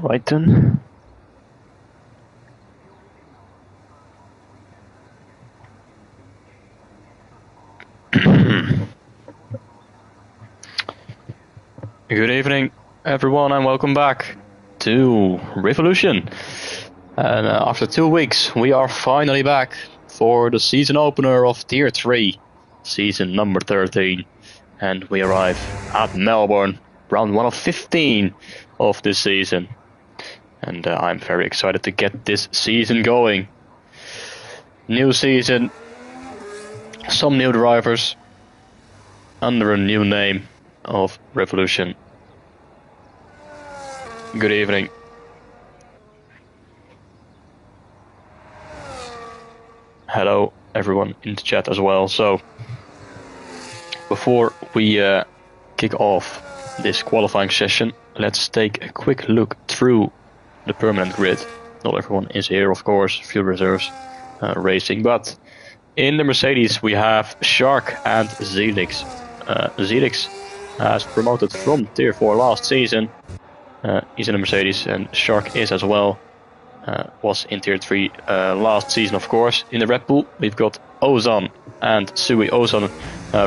Right then. Good evening, everyone, and welcome back to Revolution. And after 2 weeks, we are finally back for the season opener of Tier 3, season number 13. And we arrive at Melbourne, round 1 of 15 of this season. And I'm very excited to get this season going. New season, some new drivers, under a new name of Revolution. Good evening. Hello everyone in the chat as well. So before we kick off this qualifying session, let's take a quick look through the permanent grid. Not everyone is here, of course, few reserves racing, but in the Mercedes we have Shark and Zelix. Zelix has promoted from Tier 4 last season. He's in the Mercedes, and Shark is as well. Was in Tier 3 last season, of course. In the Red Bull, we've got Ozan and Sui. Ozan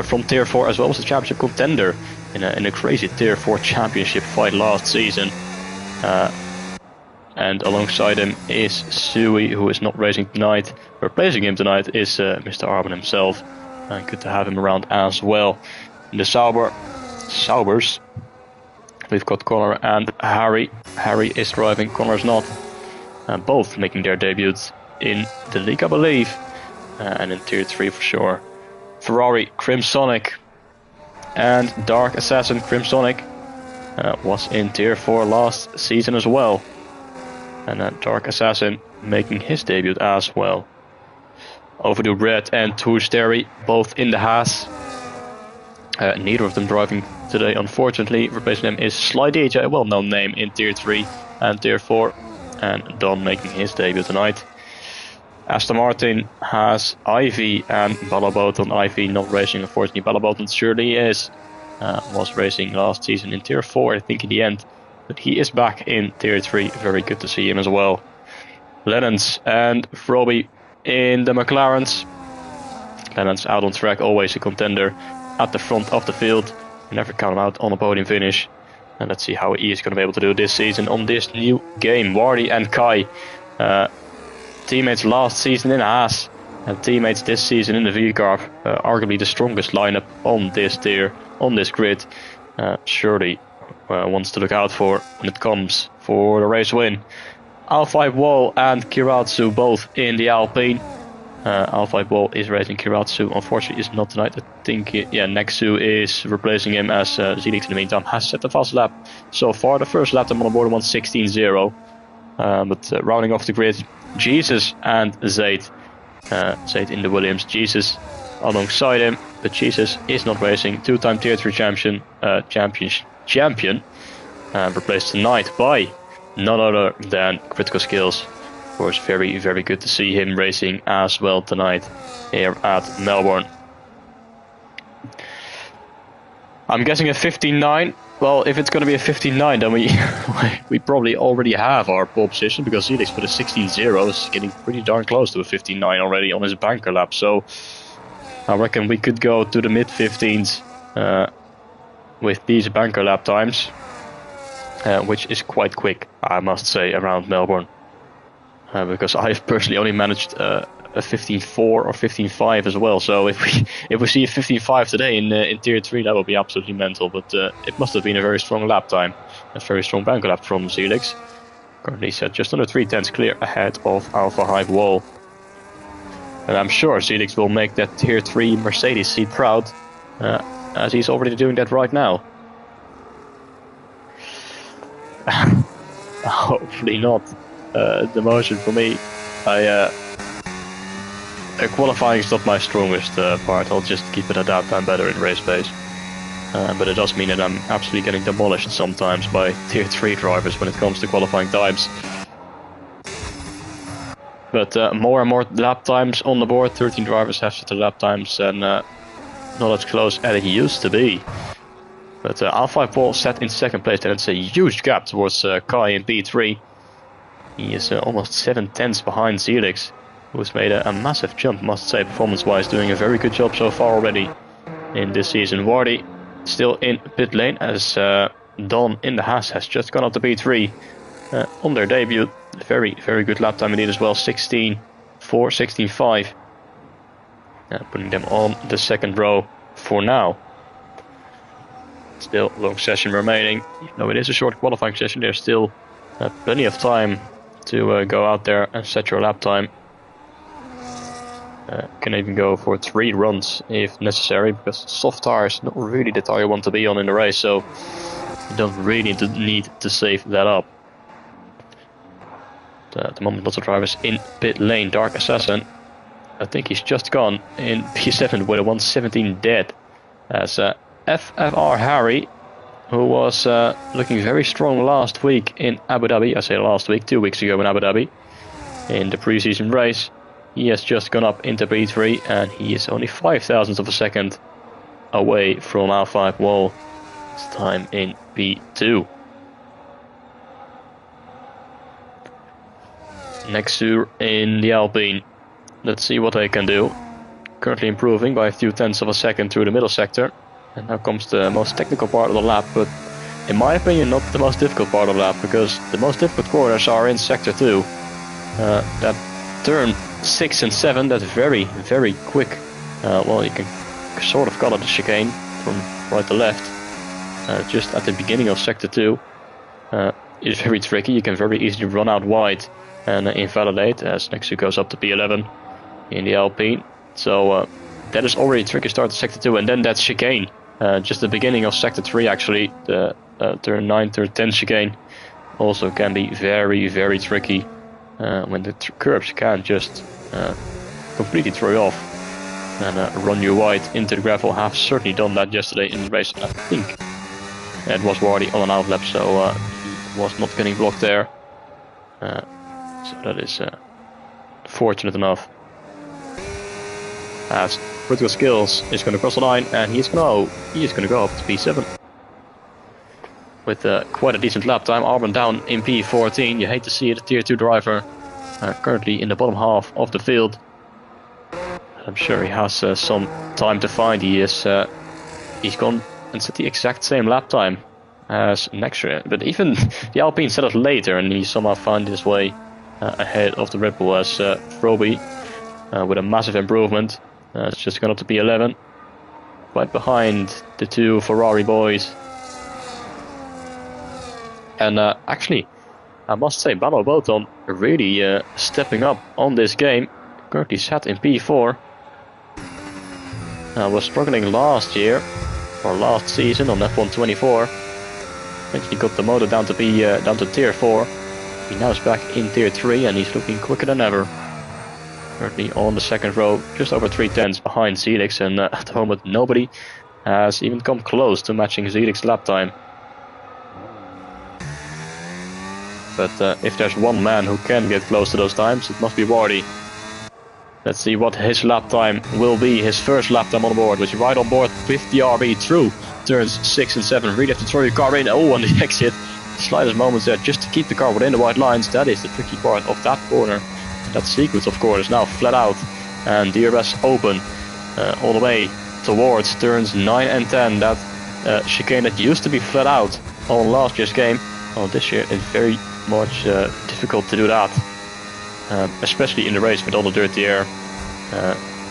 from Tier 4 as well, was a championship contender in a crazy Tier 4 championship fight last season. And alongside him is Sui, who is not racing tonight. Replacing him tonight is Mr. Arbon himself. Good to have him around as well. In the Saubers, we've got Connor and Harry. Harry is driving, Connor's not. Both making their debuts in the league, I believe. And in Tier 3 for sure. Ferrari, Crimsonic and Dark Assassin. Crimsonic was in Tier 4 last season as well. And Dark Assassin making his debut as well. Over to Red and Toursterry, both in the Haas. Neither of them driving today, unfortunately. Replacing them is Sly DJ, a well-known name in Tier 3 and Tier 4. And Don making his debut tonight. Aston Martin has Ivy and Balabotan. Ivy not racing, unfortunately. Balabotan surely is. Was racing last season in Tier 4, I think, in the end. But he is back in Tier 3. Very good to see him as well. Lennons and Froby in the McLarens. Lennons out on track, always a contender at the front of the field. You never count him out on a podium finish. And let's see how he is going to be able to do this season on this new game. Wardy and Kai, teammates last season in Haas and teammates this season in the V-Car. Arguably the strongest lineup on this tier, on this grid. Surely wants to look out for when it comes for the race win. Alpha Wall and Kiratsu both in the Alpine. Alpha Wall is racing. Kiratsu unfortunately is not tonight. I think Nexu is replacing him, as Zelix in the meantime has set the fast lap so far. The first lap time on the board 1:16.0. But rounding off the grid, Jesus and Zaid. Zaid in the Williams, Jesus alongside him, but Jesus is not racing. Two-time Tier 3 champion, replaced tonight by none other than Critical Skills. Of course, very, very good to see him racing as well tonight here at Melbourne. I'm guessing a 15.9. Well, if it's going to be a 15.9, then we probably already have our pole position, because Zelix with a 16.0 is getting pretty darn close to a 15.9 already on his banker lap. So I reckon we could go to the mid 15s with these banker lap times, which is quite quick, I must say, around Melbourne. Because I've personally only managed a 15.4 or 15.5 as well. So if we see a 15.5 today in Tier 3, that would be absolutely mental. But it must have been a very strong lap time, a very strong banker lap from Zelix. Currently set just under 3/10 clear ahead of Alpha Hive Wall. And I'm sure Zelix will make that Tier 3 Mercedes seat proud, as he's already doing that right now. Hopefully not. Demotion for me. Qualifying is not my strongest part. I'll just keep it at that. I'm better in race pace. But it does mean that I'm absolutely getting demolished sometimes by Tier 3 drivers when it comes to qualifying times. But more and more lap times on the board. 13 drivers have set the lap times, and not as close as it used to be. But Al5 Wall set in second place, and it's a huge gap towards Kai in P3. He is almost 7/10 behind Zelix, who's made a massive jump, must say, performance-wise, doing a very good job so far already in this season. Wardy still in pit lane, as Don in the Haas has just gone up to P3 on their debut. Very, very good lap time indeed as well, 16.4, 16.5. Putting them on the second row for now. Still long session remaining. Even though it is a short qualifying session, there's still plenty of time to go out there and set your lap time. Can even go for 3 runs if necessary, because soft tire is not really the tire you want to be on in the race, so you don't really need to save that up. At the moment, lots of drivers in pit lane. Dark Assassin, I think he's just gone in P7 with a 117 dead. As FFR Harry, who was looking very strong last week in Abu Dhabi, I say last week, 2 weeks ago in Abu Dhabi, in the preseason race, he has just gone up into P3 and he is only 0.05 of a second away from Al5 Wall. This time in P2. Nexur in the Alpine. Let's see what they can do. Currently improving by a few tenths of a second through the middle sector. And now comes the most technical part of the lap, but in my opinion not the most difficult part of the lap, because the most difficult corners are in sector 2. That turn 6 and 7, that very, very quick, well, you can sort of call it a chicane from right to left, just at the beginning of sector 2. It's very tricky. You can very easily run out wide and invalidate, as Nexu goes up to P11 in the Alpine. So that is already a tricky start to sector 2, and then that chicane, just the beginning of sector 3 actually, the turn 9, turn 10 chicane, also can be very, very tricky when the curbs can just completely throw you off and run you wide into the gravel. Have certainly done that yesterday in the race. I think it was Wardy on an outlap, so he was not getting blocked there. So that is fortunate enough. As Critical Skills is going to cross the line, and he is going to go up to P7 with quite a decent lap time. Arbon down in P14. You hate to see it. A tier 2 driver currently in the bottom half of the field. I'm sure he has some time to find. He's gone and set the exact same lap time as Nextra, but even the Alpine set it later, and he somehow found his way ahead of the Red Bull as Froby with a massive improvement. It's just gone up to P11, right behind the 2 Ferrari boys. And actually, I must say, Bano Boton really stepping up on this game. Currently sat in P4. Was struggling last year, or last season on F124. Eventually got the motor down to down to tier 4. He now is back in tier 3 and he's looking quicker than ever. Currently on the second row, just over 3/10 behind Zelix, and at the moment nobody has even come close to matching Zelix's lap time. But if there's one man who can get close to those times, it must be Wardy. Let's see what his lap time will be, his first lap time on board, which is right on board with the RB through turns 6 and 7. Really have to throw your car in. Oh, on the exit, slightest moments there just to keep the car within the white lines. That is the tricky part of that corner. That sequence, of course, is now flat out, and DRS open all the way towards turns 9 and 10. That chicane that used to be flat out on last year's game, well, this year it's very much difficult to do that, especially in the race with all the dirty air.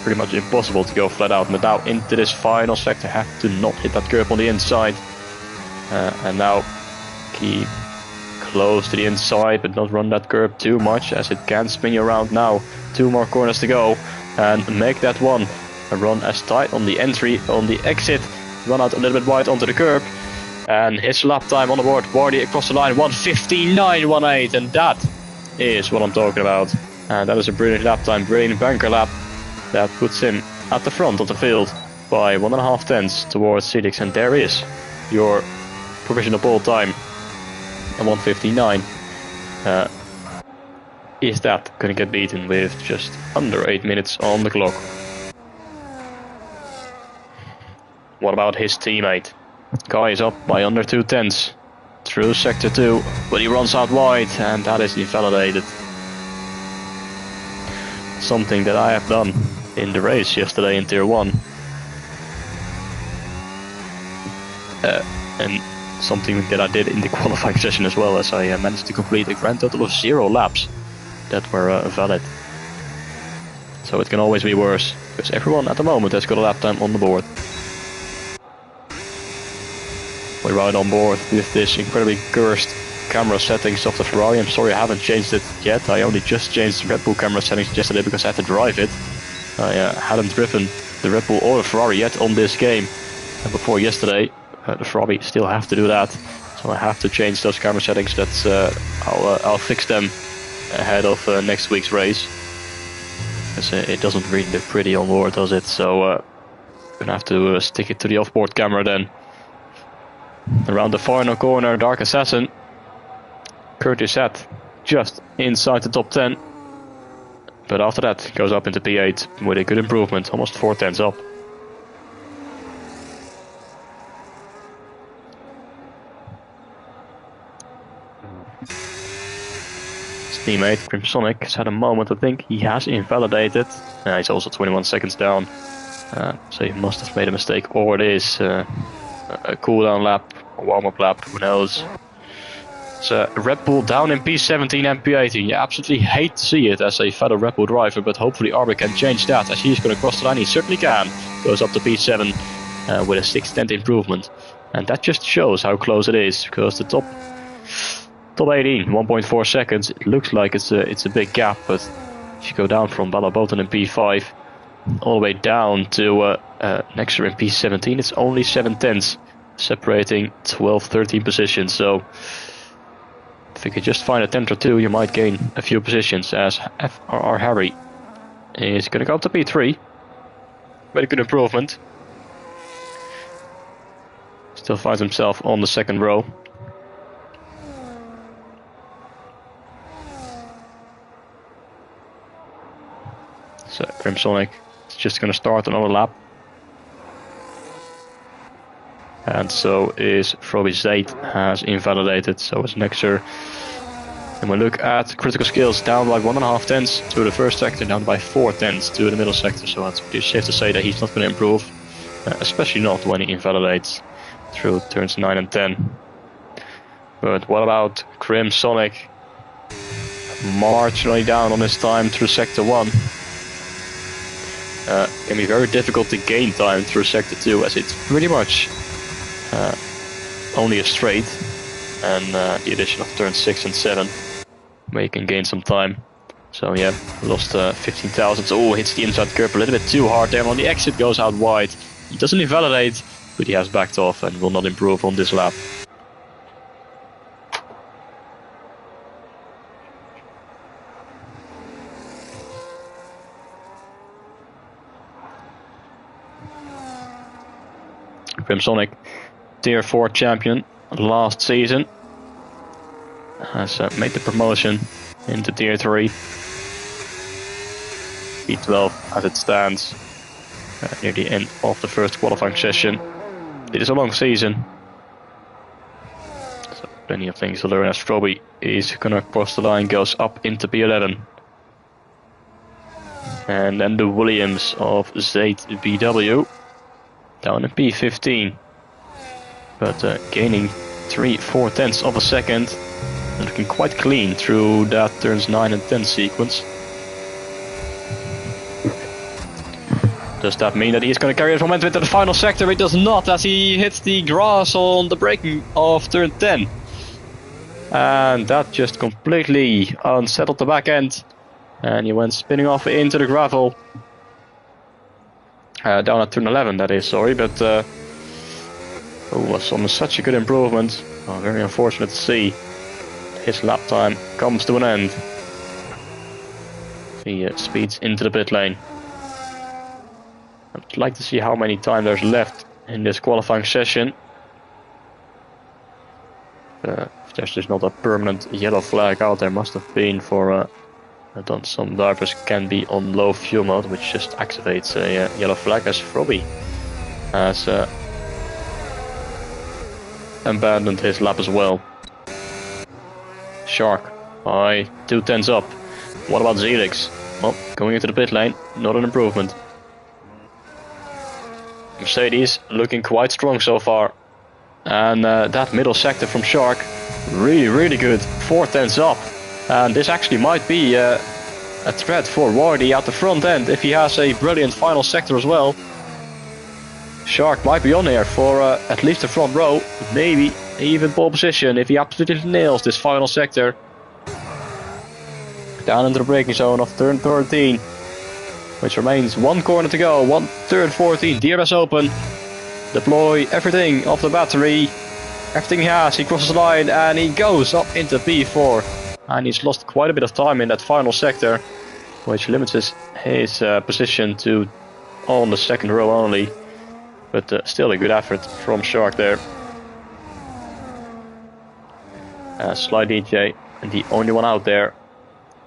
Pretty much impossible to go flat out. But now into this final sector, have to not hit that curb on the inside, and now keep close to the inside, but not run that curb too much, as it can spin you around. Now 2 more corners to go, and make that one run as tight on the entry, on the exit, run out a little bit wide onto the curb, and his lap time on the board, Wardy across the line, 1:59.18, and that is what I'm talking about. And that is a brilliant lap time, brilliant banker lap that puts him at the front of the field by 1.5 tenths towards Celix, and there is your provisional pole time. And 1:59. Is that going to get beaten with just under 8 minutes on the clock? What about his teammate? Guy is up by under 2 tenths through sector 2, but he runs out wide, and that is invalidated. Something that I have done in the race yesterday in Tier 1. And something that I did in the qualifying session as well, as I managed to complete a grand total of 0 laps that were valid. So it can always be worse, because everyone at the moment has got a lap time on the board. We ride on board with this incredibly cursed camera settings of the Ferrari. I'm sorry I haven't changed it yet. I only just changed the Red Bull camera settings yesterday because I had to drive it. I hadn't driven the Red Bull or the Ferrari yet on this game. And before yesterday, the Ferrari still have to do that. So I have to change those camera settings. That's I'll fix them ahead of next week's race. Because it doesn't really look pretty on board, does it? So I'm gonna have to stick it to the off-board camera then. Around the final corner, Dark Assassin. Curtis set just inside the top 10. But after that, goes up into P8 with a good improvement, almost 4 tenths up. His teammate, Crimsonic, has had a moment. I think he has invalidated. He's also 21 seconds down. So he must have made a mistake, or it is a cooldown lap, a warm-up lap, who knows. It's Red Bull down in P17 and P18. You absolutely hate to see it as a fellow Red Bull driver, but hopefully Arbe can change that, as he's going to cross the line. He certainly can. Goes up to P7 with a 6/10 improvement. And that just shows how close it is, because the top 18, 1.4 seconds, it looks like it's a big gap, but if you go down from Balabotan in P5 all the way down to Nexer in P17, it's only 7 tenths, separating 12-13 positions. So if you could just find a tenth or two, you might gain a few positions, as FRR Harry is going to go up to P3. Very good improvement. Still finds himself on the second row. So Crimsonic is just going to start another lap. And so is Froby Zate has invalidated, so is Nexer. And we look at critical skills, down by 1.5 tenths to the first sector, down by 4 tenths to the middle sector. So it's pretty safe to say that he's not going to improve, especially not when he invalidates through turns 9 and 10. But what about Crimsonic? Marginally down on his time through sector 1. Can be very difficult to gain time through sector 2, as it's pretty much only a straight, and the addition of turns 6 and 7 where you can gain some time. So yeah, lost 15 thousandths. Oh, hits the inside curb a little bit too hard there. On the exit, goes out wide. He doesn't invalidate, but he has backed off and will not improve on this lap. Crimsonic, Tier 4 champion last season, has made the promotion into Tier 3. P12 as it stands near the end of the first qualifying session. It is a long season, so plenty of things to learn, as Froby is gonna cross the line, goes up into P11. And then the Williams of Zate BW down in P15, but gaining 3/4 tenths of a second, and looking quite clean through that turns 9 and 10 sequence. Does that mean that he's going to carry his momentum into the final sector? It does not, as he hits the grass on the braking of turn 10. And that just completely unsettled the back end, and he went spinning off into the gravel. Down at turn 11, that is, sorry, but was on such a good improvement. Oh, very unfortunate to see his lap time comes to an end. He speeds into the pit lane. I'd like to see how many time there's left in this qualifying session. If there's just not a permanent yellow flag out, there must have been for some drivers can be on low fuel mode, which just activates a yellow flag, as Froby has abandoned his lap as well. Shark by 2/10 up. What about Zelix? Well, going into the pit lane, not an improvement. Mercedes looking quite strong so far. And that middle sector from Shark, really good. 4/10 up. And this actually might be a threat for Wardy at the front end if he has a brilliant final sector as well. Shark might be on here for at least the front row, maybe even pole position if he absolutely nails this final sector. Down into the braking zone of turn 13, which remains one corner to go. Turn 14, DRS open. Deploy everything off the battery. Everything he has, he crosses the line and he goes up into P4. And he's lost quite a bit of time in that final sector, which limits his position to on the second row only. But still a good effort from Shark there. Sly DJ, the only one out there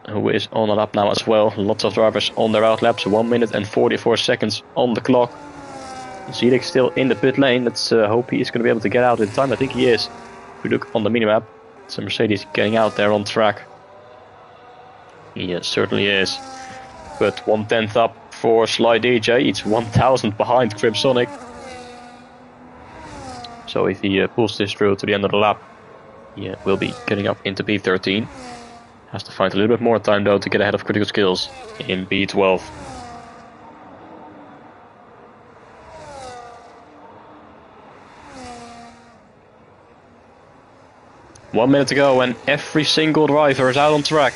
who is on a lap now as well. Lots of drivers on their out laps. 1 minute and 44 seconds on the clock. Zelix still in the pit lane. Let's hope he is going to be able to get out in time. I think he is. If we look on the minimap, it's a Mercedes getting out there on track. He certainly is. But 1/10 up for Sly DJ. It's 1,000 behind Crimsonic. So if he pulls this through to the end of the lap, he will be getting up into P13. Has to find a little bit more time though to get ahead of Critical Skills in P12. One minute to go and every single driver is out on track,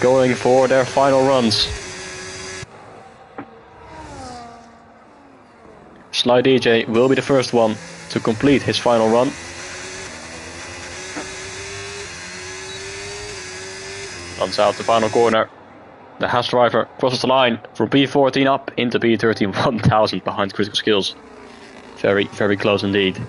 going for their final runs. Sly DJ will be the first one to complete his final run. Runs out the final corner. The Haas driver crosses the line from P14 up into P13, 1,000 behind Critical Skills. Very close indeed.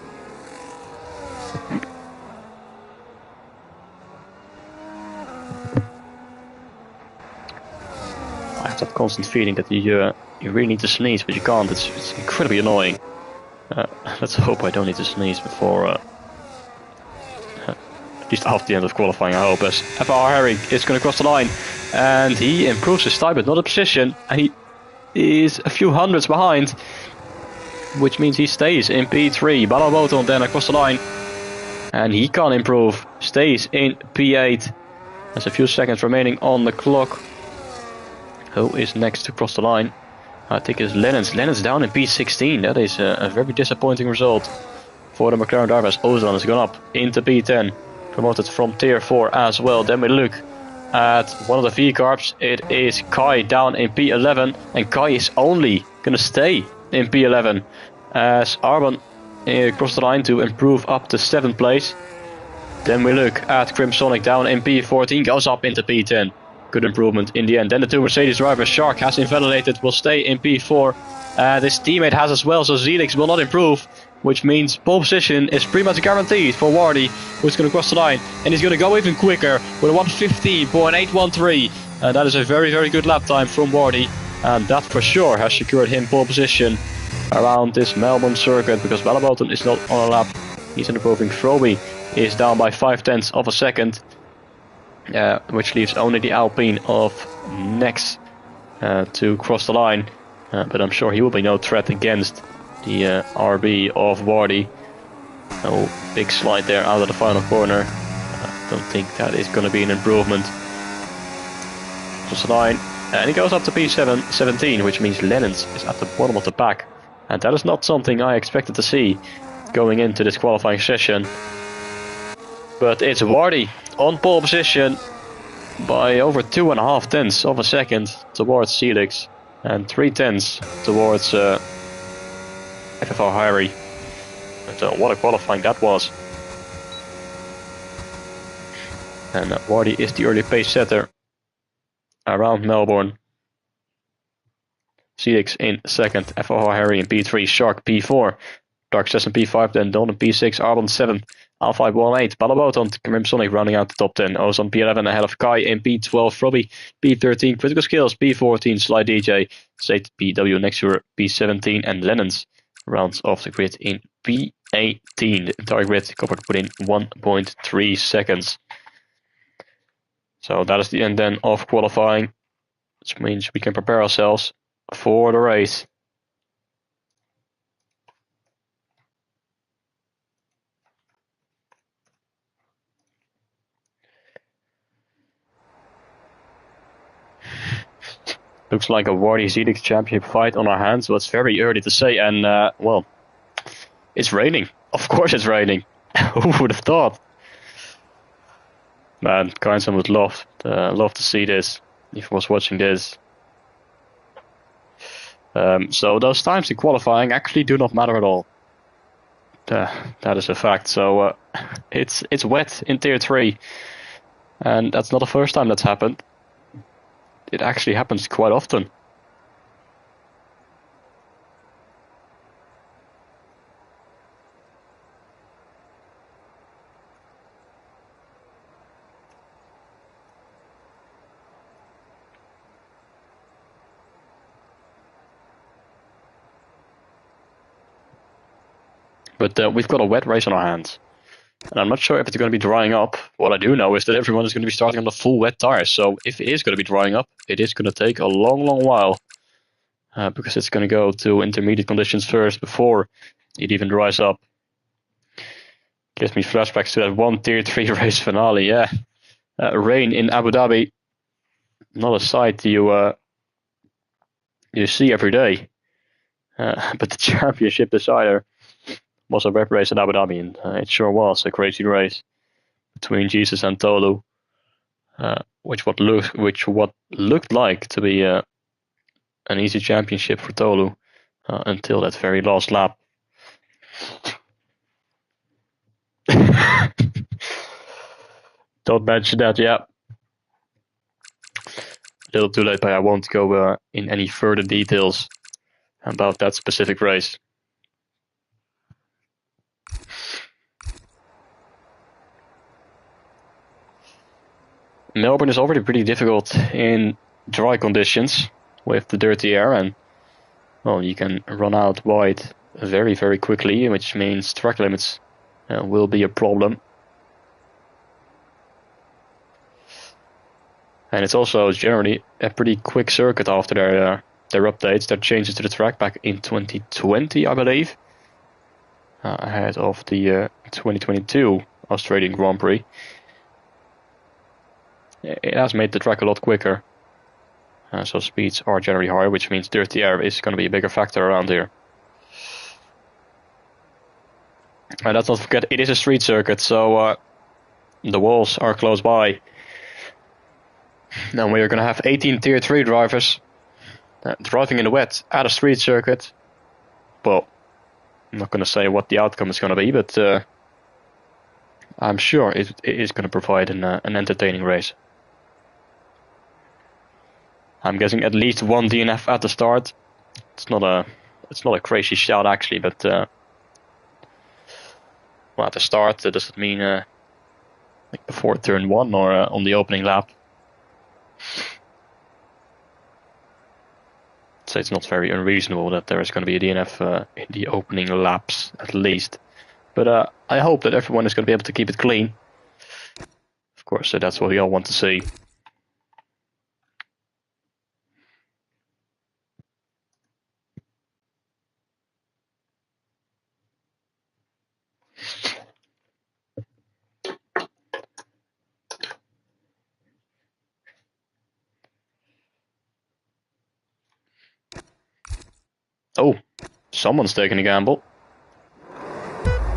I have that constant feeling that you really need to sneeze, but you can't. It's incredibly annoying. Let's hope I don't need to sneeze before, at least after the end of qualifying, I hope. As FR Harry is going to cross the line, and he improves his time, but not a position. And he is a few hundreds behind, which means he stays in P3. Balaboton then across the line, and he can't improve. Stays in P8. There's a few seconds remaining on the clock. Who is next to cross the line? I think it's Lennons. Lennons down in P16. That is a very disappointing result for the McLaren drivers. Ozan has gone up into P10. Promoted from tier 4 as well. Then we look at one of the V-Carbs. It is Kai down in P11. And Kai is only going to stay in P11. As Arban crossed the line to improve up to 7th place. Then we look at Crimsonic down in P14. Goes up into P10. Good improvement in the end. Then the two Mercedes drivers, Shark has invalidated, will stay in P4. His teammate has as well, so Zelix will not improve, which means pole position is pretty much guaranteed for Wardy, who's going to cross the line. And he's going to go even quicker with a 1:15.813. And that is a very good lap time from Wardy. And that for sure has secured him pole position around this Melbourne circuit, because Balaboton is not on a lap. He's improving. Froby is down by 0.5 of a second. Which leaves only the Alpine of Nex to cross the line. But I'm sure he will be no threat against the RB of Wardy. No big slide there out of the final corner. I don't think that is going to be an improvement. Cross the line. And he goes up to P17, which means Lennons is at the bottom of the pack. And that is not something I expected to see going into this qualifying session. But it's Wardy on pole position by over 2.5 tenths of a second towards Zelix, and 3/10 towards FFR Hyrie. But what a qualifying that was. And Wardy is the early pace setter around Melbourne. Zelix in second, FFR Hyrie in P3, Shark P4, Dark Session P5, then Don in P6, Arbon 7. Alpha 1-8, Balaboton, Crimsonic rounding out the top 10. Ozan P11 ahead of Kai in P12, Frobby P13, Critical Skills P14, Sly DJ, State PW next year P17, and Lennons rounds off the grid in P18. 18. The entire grid covered within 1.3 seconds. So that is the end then of qualifying, which means we can prepare ourselves for the race. Looks like a Wardy ZX Championship fight on our hands, so it's very early to say. And, well, it's raining. Of course it's raining. Who would have thought? Man, Kindson would love to see this if he was watching this. So those times in qualifying actually do not matter at all. That is a fact. So it's wet in Tier 3. And that's not the first time that's happened. It actually happens quite often. But we've got a wet race on our hands. And I'm not sure if it's going to be drying up. What I do know is that everyone is going to be starting on the full wet tires. So if it is going to be drying up, it is going to take a long, long while. Because it's going to go to intermediate conditions first before it even dries up. Gives me flashbacks to that one Tier 3 race finale, yeah. Rain in Abu Dhabi. Not a sight you see every day. But the championship decider was a web race in Abu Dhabi, and it sure was a crazy race between Jesus and Tolu, which what looked like to be an easy championship for Tolu until that very last lap. Don't mention that, yeah. A little too late, but I won't go in any further details about that specific race. Melbourne is already pretty difficult in dry conditions with the dirty air, and well, you can run out wide very, very quickly, which means track limits will be a problem. And it's also generally a pretty quick circuit after their updates, their changes to the track back in 2020, I believe, ahead of the 2022 Australian Grand Prix. It has made the track a lot quicker, so speeds are generally higher, which means dirty air is going to be a bigger factor around here. And let's not forget, it is a street circuit, so the walls are close by. Now we are going to have 18 Tier 3 drivers driving in the wet at a street circuit. Well, I'm not going to say what the outcome is going to be, but I'm sure it is going to provide an entertaining race. I'm guessing at least one DNF at the start. It's not a crazy shout actually, but well, at the start, does it mean like before turn 1 or on the opening lap? So it's not very unreasonable that there is going to be a DNF in the opening laps at least. But I hope that everyone is going to be able to keep it clean. Of course, so that's what we all want to see. Oh, someone's taking a gamble.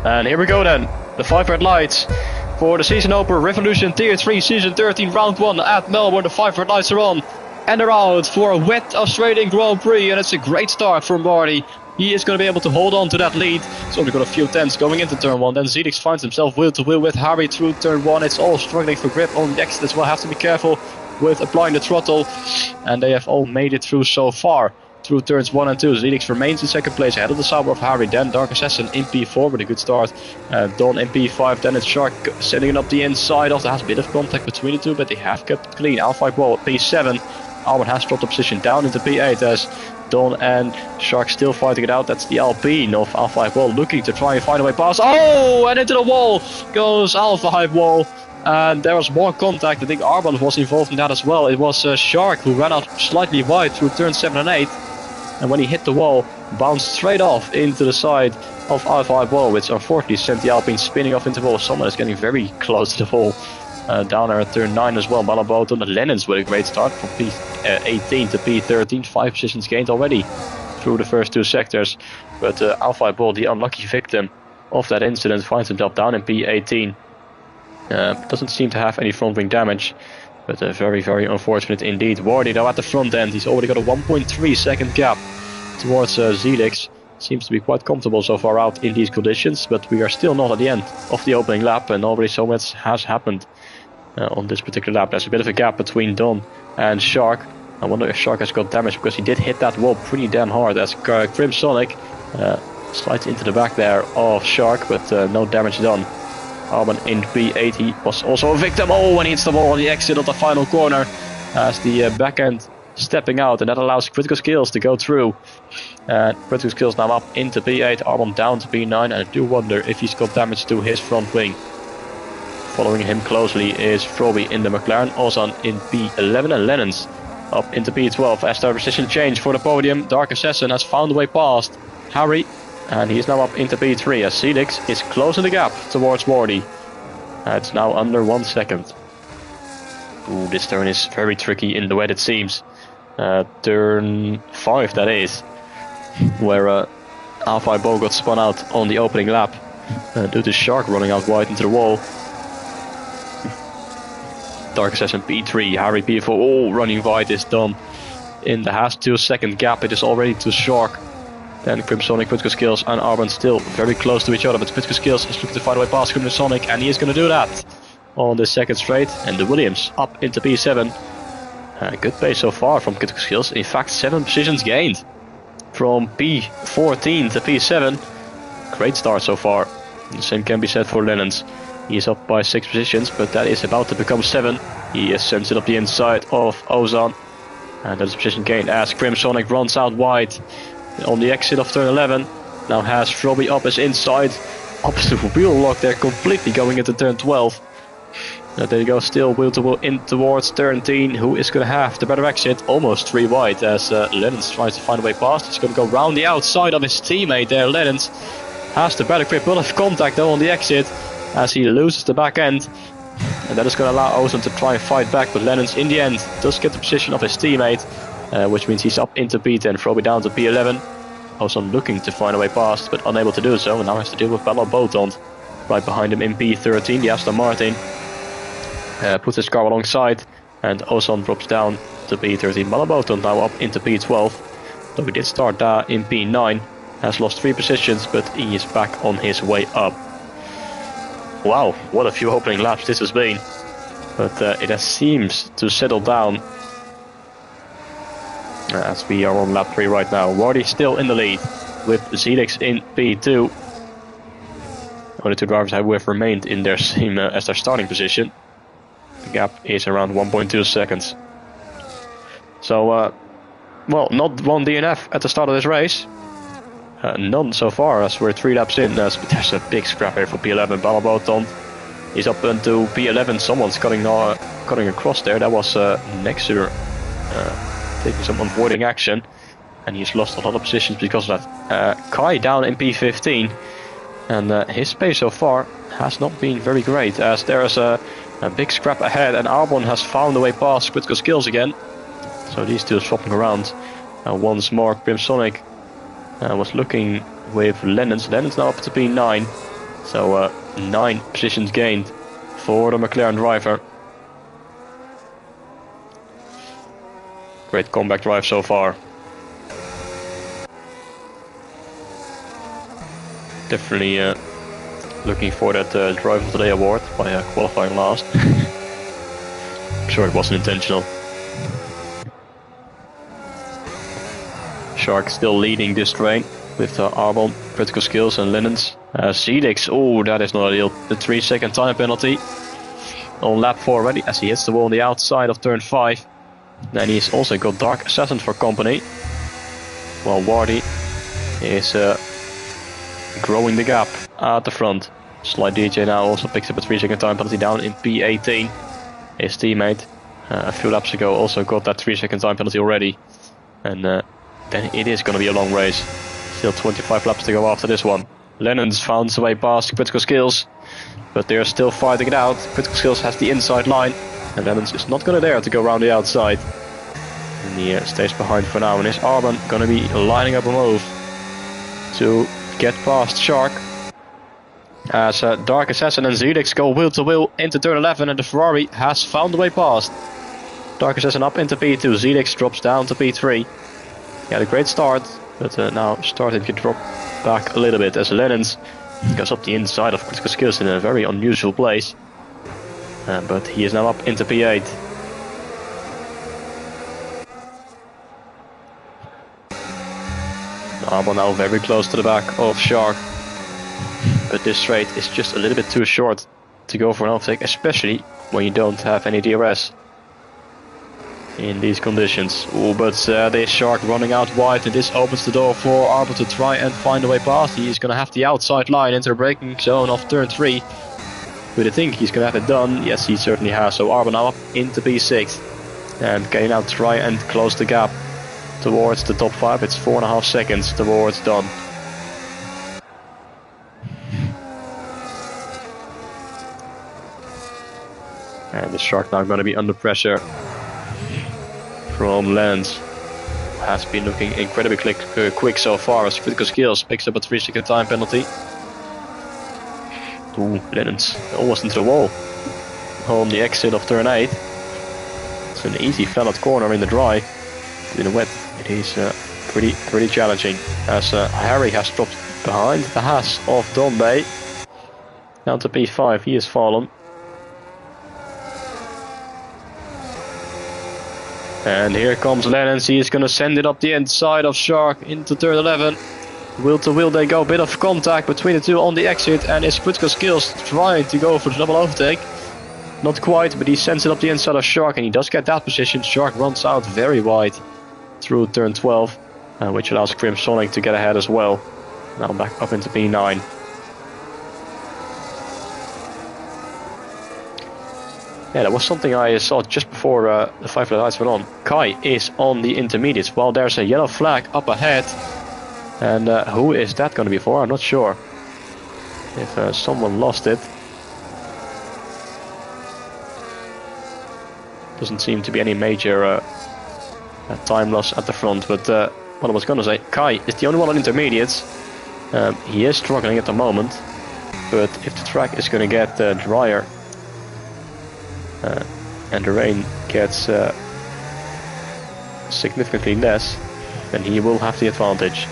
And here we go then, the 5 red lights for the season opener Revolution Tier 3 Season 13 Round 1 at Melbourne. The 5 red lights are on and they're out for a wet Australian Grand Prix, and it's a great start from Marty. He is going to be able to hold on to that lead. He's only got a few tenths going into turn 1. Then ZX finds himself wheel to wheel with Harry through turn 1. It's all struggling for grip on the exit as well. Have to be careful with applying the throttle, and they have all made it through so far. Through turns 1 and 2, ZX remains in second place ahead of the Sauber of Harry. Then Dark Assassin in P4 with a good start. Don in P5, then it's Shark setting it up the inside of. There has a bit of contact between the two, but they have kept it clean. Alpha Ball at P7. Albert has dropped the position down into P8 as Don and Shark still fighting it out. That's the Alpine of Alpha Hype Wall looking to try and find a way past. Oh, and into the wall goes Alpha Hype Wall. And there was more contact. I think Arbon was involved in that as well. It was Shark who ran out slightly wide through turn 7 and 8. And when he hit the wall, bounced straight off into the side of Alpha Hype Wall, which unfortunately sent the Alpine spinning off into the wall. Someone is getting very close to the wall. Down there at turn 9 as well. Malaboton and Lennons with a great start from P18 to P13. 5 positions gained already through the first 2 sectors. But Alpha Hype Wall, the unlucky victim of that incident, finds himself down in P18. Doesn't seem to have any front wing damage. But very, very unfortunate indeed. Wardy though at the front end. He's already got a 1.3 second gap towards Zelix. Seems to be quite comfortable so far out in these conditions. But we are still not at the end of the opening lap. And already so much has happened on this particular lap. There's a bit of a gap between Don and Shark. I wonder if Shark has got damage, because he did hit that wall pretty damn hard as Crimsonic slides into the back there of Shark, but no damage done. Arbon in P8, he was also a victim. Oh, and he hits the wall on the exit of the final corner as the back end stepping out, and that allows Critical Skills to go through. Critical Skills now up into P8, Arbon down to P9, and I do wonder if he's got damage to his front wing. Following him closely is Froby in the McLaren, Ozan in P11, and Lennons up into P12 as the position change for the podium. Dark Assassin has found a way past Harry, and he is now up into P3 as Celix is closing the gap towards Wardy. It's now under 1 second. Ooh, this turn is very tricky in the way it seems. Turn 5 that is, where Alpha Bo got spun out on the opening lap due to Shark running out wide into the wall. Dark Assassin P3, Harry P4, oh, running wide is done. In the has 2 second gap, it is already to Shark. Then Crimsonic, Critical Skills and Arbon still very close to each other, but Critical Skills is looking to find a way past Crimsonic, and he is going to do that on the second straight. And the Williams up into P7. Good pace so far from Critical Skills. In fact, 7 positions gained from P14 to P7. Great start so far. The same can be said for Lennons. He is up by 6 positions, but that is about to become 7. He sends it up the inside of Ozan. And that is position gained as Crimsonic runs out wide on the exit of turn 11. Now has Froby up his inside. Opposite wheel lock there, completely going into turn 12. There you go, still wheel to wheel in towards turn 13. Who is going to have the better exit? Almost 3 wide as Lennons tries to find a way past. He's going to go round the outside of his teammate there. Lennons has the better grip. Will have contact though on the exit as he loses the back end. And that is going to allow Ozan to try and fight back. But Lennons in the end does get the position of his teammate. Which means he's up into P10, Froby down to P11. Ozan looking to find a way past, but unable to do so. And now has to deal with Malaboton right behind him in P13. The Aston Martin puts his car alongside, and Ozan drops down to P13. Malaboton now up into P12. Though he did start in P9, has lost 3 positions, but he is back on his way up. Wow, what a few opening laps this has been. But it has seems to settle down as we are on lap 3 right now. Wardy still in the lead with Zelix in P2. Only 2 drivers have remained in their same as their starting position. The gap is around 1.2 seconds. So, well, not one DNF at the start of this race. None so far, as we're 3 laps in. There's a big scrap here for P11. Malaboton is up into P11. Someone's cutting across there. That was Nexer taking some avoiding action, and he's lost a lot of positions because of that. Kai down in P15, and his pace so far has not been very great, as there is a big scrap ahead, and Arbon has found a way past Critical Skills again. So these two are swapping around. Once more, Crimsonic was looking with Lennons. Lennons now up to P9, so 9 positions gained for the McLaren driver. Great comeback drive so far. Definitely looking for that Driver of the Day award by qualifying last. I'm sure it wasn't intentional. Shark still leading this train with Arbon, Critical Skills and Lennons. Zelix, oh, that is not ideal. The 3 second time penalty on lap 4 already as he hits the wall on the outside of turn 5. Then he's also got Dark Assassin for company. while Wardy is growing the gap at the front. Slight DJ now also picks up a 3-second time penalty down in P18. His teammate a few laps ago also got that 3-second time penalty already. And then it is going to be a long race. Still 25 laps to go after this one. Lennon's found his way past Critical Skills, but they're still fighting it out. Critical Skills has the inside line, and Lennon's is not going to dare to go around the outside. And he stays behind for now, and is Arban going to be lining up a move to get past Shark. As Dark Assassin and Zelix go wheel to wheel into turn 11, and the Ferrari has found a way past. Dark Assassin up into P2, Zelix drops down to P3. He had a great start, but now started to drop back a little bit as Lennon's goes up the inside of Critical Skills in a very unusual place. But he is now up into P8. Arbon now very close to the back of Shark. But this straight is just a little bit too short to go for an overtake, especially when you don't have any DRS in these conditions. Ooh, but this Shark running out wide, and this opens the door for Arbon to try and find a way past. He is going to have the outside line into the braking zone of turn 3. But I think he's going to have it done. Yes, he certainly has. So Arbon now up into P6. And can now try and close the gap towards the top 5. It's 4.5 seconds towards done. And the Shark now going to be under pressure from Lens. Has been looking incredibly quick so far as Critical Skills picks up a 3-second time penalty. Ooh, Lennon's almost into the wall on the exit of turn 8. It's an easy flat corner in the dry. In the wet, it is pretty challenging. As Harry has dropped behind the Haas of Don Bay. Down to P5, he has fallen. And here comes Lennons. He is going to send it up the inside of Shark into turn 11. Wheel to wheel they go. Bit of contact between the two on the exit. And his Critical Skills trying to go for the double overtake. Not quite, but he sends it up the inside of Shark. And he does get that position. Shark runs out very wide through turn 12. Which allows Crimsonic to get ahead as well. Now back up into P9. Yeah, that was something I saw just before the 5 red lights went on. Kai is on the intermediates, while there's a yellow flag up ahead. And who is that going to be for? I'm not sure. If someone lost it. Doesn't seem to be any major time loss at the front. But what I was going to say, Kai is the only one on intermediates. He is struggling at the moment. But if the track is going to get drier, and the rain gets significantly less, then he will have the advantage.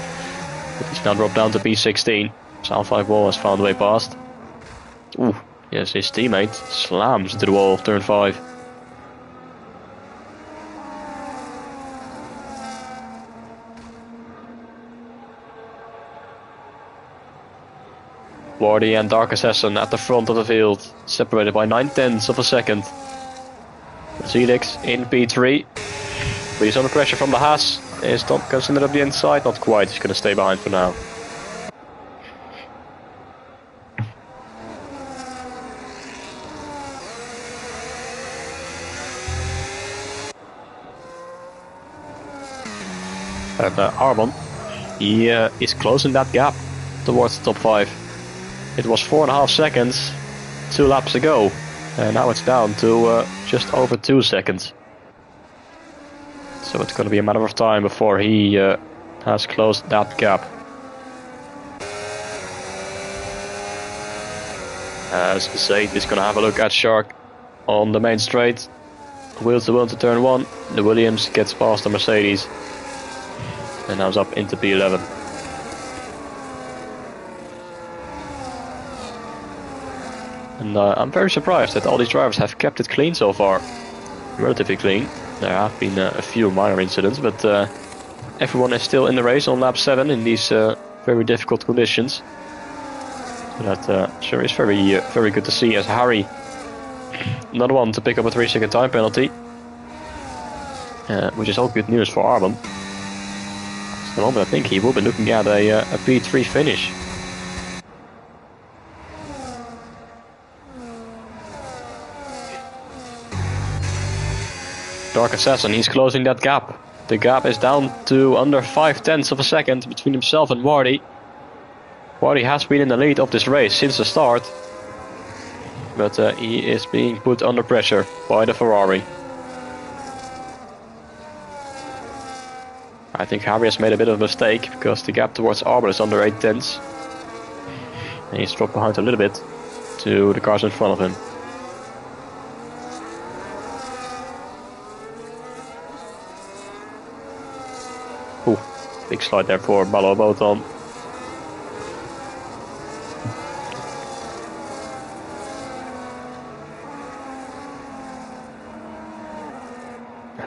But he's now dropped down to P16. South 5 wall has found a way past. Ooh, yes, his teammate slams into the wall of turn 5. Wardy and Dark Assassin at the front of the field, separated by 9/10 of a second. Zelix in P3, but he's under pressure from the Haas. Is not going to send it up the inside, not quite, he's going to stay behind for now. And Arbon, he is closing that gap towards the top 5. It was 4.5 seconds 2 laps ago, and now it's down to just over 2 seconds. So it's going to be a matter of time before he has closed that gap. As Zaid is going to have a look at Shark on the main straight. Wheel to wheel to turn 1. The Williams gets past the Mercedes. And now it's up into P11. And I'm very surprised that all these drivers have kept it clean so far. Relatively clean. There have been a few minor incidents, but everyone is still in the race on lap 7 in these very difficult conditions. So that sure is very good to see, as Harry, another one to pick up a 3-second time penalty. Which is all good news for Arbon. the moment I think he will be looking at a P3 finish. Dark Assassin, he's closing that gap. The gap is down to under 0.5 of a second between himself and Wardy. Wardy has been in the lead of this race since the start, but he is being put under pressure by the Ferrari. I think Harry has made a bit of a mistake because the gap towards Arbor is under 0.8. And he's dropped behind a little bit to the cars in front of him. Ooh, big slide there for Malo Boton.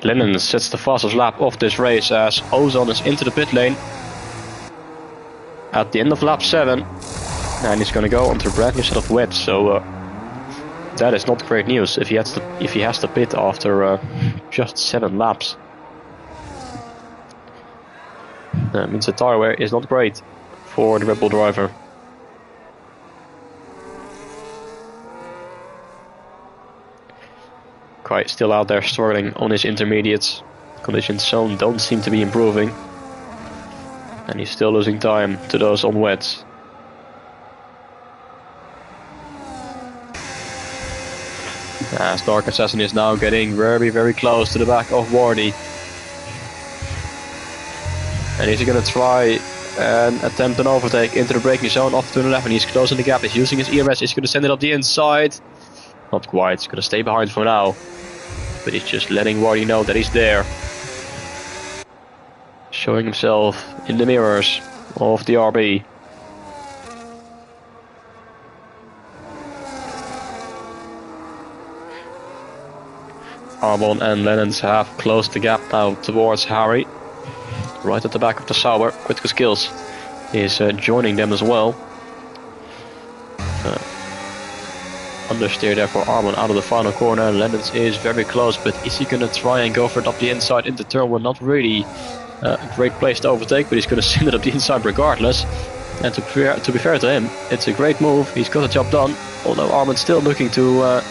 Lennon sets the fastest lap of this race as Ozon is into the pit lane at the end of lap 7, and he's going to go onto a brand new set of wets. So that is not great news if he has to pit after just 7 laps. That means the tire wear is not great for the Red Bull driver. Quite still out there struggling on his intermediates. Conditions zone don't seem to be improving. And he's still losing time to those on wets. As Dark Assassin is now getting very, very close to the back of Wardy. And he's going to try and attempt an overtake into the braking zone off to the left. And he's closing the gap. He's using his ERS. He's going to send it up the inside. Not quite. He's going to stay behind for now. But he's just letting Wardy know that he's there. Showing himself in the mirrors of the RB. Arbon and Lennons have closed the gap now towards Harry. Right at the back of the Sauber. Critical Skills is joining them as well. Understeer there for Arbon out of the final corner. Lennons is very close, but is he going to try and go for it up the inside into turn 1? Not really a great place to overtake, but he's going to send it up the inside regardless. And to be fair to him, it's a great move. He's got the job done. Although Arbon's still looking to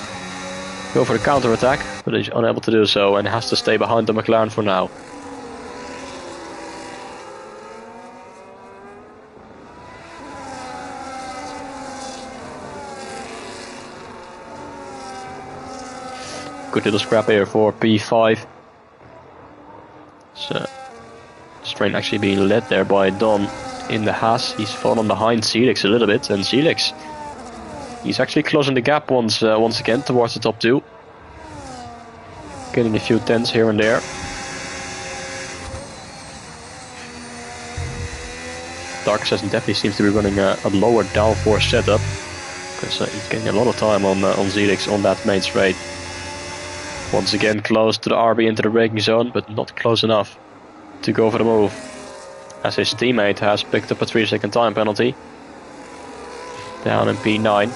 go for the counter attack, but he's unable to do so and has to stay behind the McLaren for now. Good little scrap here for P5. So, Strain actually being led there by Don in the Haas. He's fallen behind Celix a little bit, and Celix, he's actually closing the gap once again towards the top 2. Getting a few tenths here and there. Dark Assassin definitely seems to be running a lower downforce setup, because he's getting a lot of time on Celix on that main straight. Once again close to the RB into the braking zone, but not close enough to go for the move, as his teammate has picked up a 3-second time penalty. Down in P9.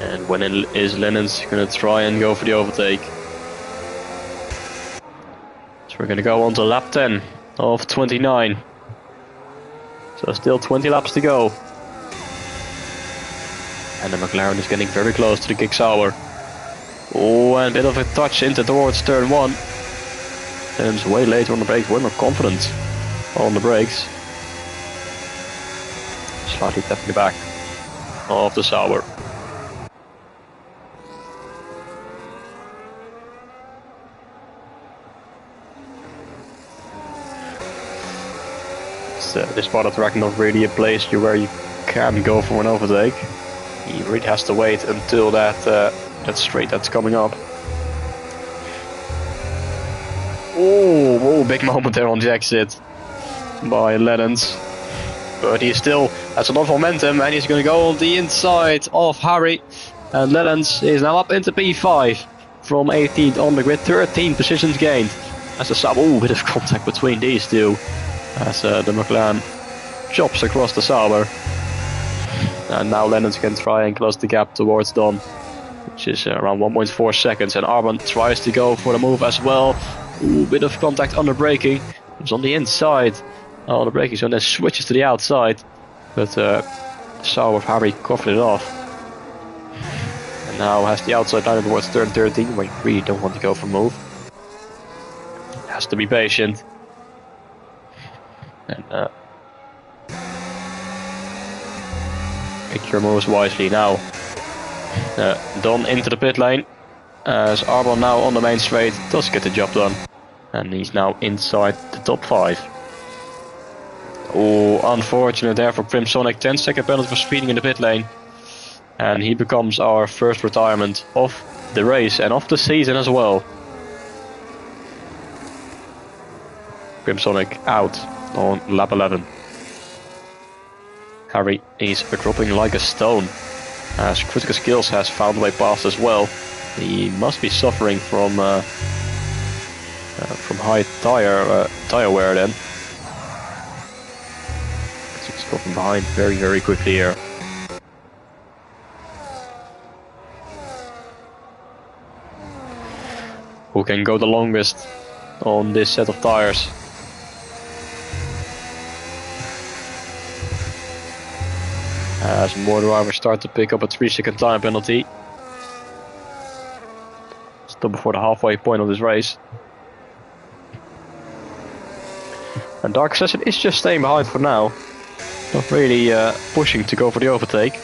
And when is Lennon's going to try and go for the overtake. So we're going to go on to lap 10 of 29. So still 20 laps to go. And the McLaren is getting very close to the Gig Sauber. Oh, and a bit of a touch into towards turn 1. Lennon's way later on the brakes, way more confident on the brakes. Slightly tapping the back of the Sauber. This part of the track not really a place where you can go for an overtake. He really has to wait until that straight that's coming up. Oh, big moment there on the exit by Lennons. But he still has a lot of momentum, and he's going to go on the inside of Harry. And Lennons is now up into P5 from 18th on the grid, 13 positions gained. As a bit of contact between these two. As the McLaren chops across the Sauber. And now Lennons can try and close the gap towards Don, which is around 1.4 seconds. And Arban tries to go for the move as well. Ooh, bit of contact on the braking. It's on the inside on the braking zone, then switches to the outside. But Sauber Harry covered it off. And now has the outside line towards turn 13, where you really don't want to go for a move. Has to be patient. And pick your moves wisely now. Don into the pit lane. As Arbon now on the main straight does get the job done. And he's now inside the top 5. Oh, unfortunate there for Primsonic. 10-second penalty for speeding in the pit lane. And he becomes our first retirement of the race and of the season as well. Primsonic out on lap 11. Harry is dropping like a stone, as Critical Skills has found a way past as well. He must be suffering from high tire wear then. He's dropping behind very quickly here. Who can go the longest on this set of tires? As more drivers start to pick up a 3-second time penalty. Still before the halfway point of this race. And Dark Assassin is just staying behind for now. Not really pushing to go for the overtake.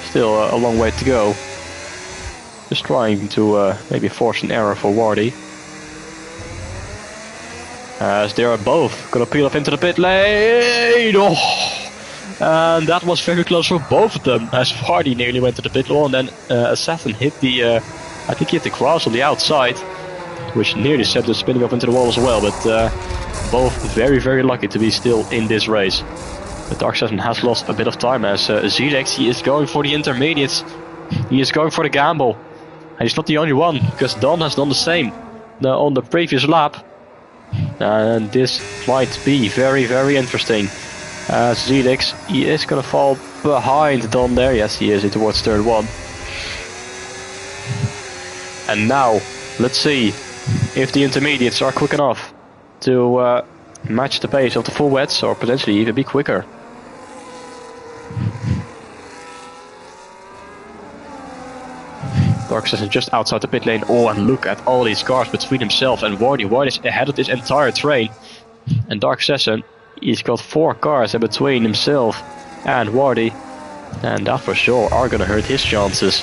Still a long way to go. Just trying to maybe force an error for Wardy. As they are both gonna peel off into the pit lane. Oh! And that was very close for both of them, as Wardy nearly went to the pit wall, and then Assassin hit the, I think he hit the cross on the outside, which nearly sent them spinning off into the wall as well, but both very lucky to be still in this race. But Dark Assassin has lost a bit of time, as Zilex, he is going for the intermediates, he is going for the gamble, and he's not the only one, because Don has done the same on the previous lap, and this might be very interesting. Zilex, he is going to fall behind Don there. Yes, he is towards turn 1. And now, let's see if the intermediates are quick enough to match the pace of the full wets, or potentially even be quicker. Dark Assassin just outside the pit lane. Oh, and look at all these cars between himself and Wardy. Wardy is ahead of this entire train. And Dark Assassin, he's got 4 cars in between himself and Wardy, and that for sure are gonna hurt his chances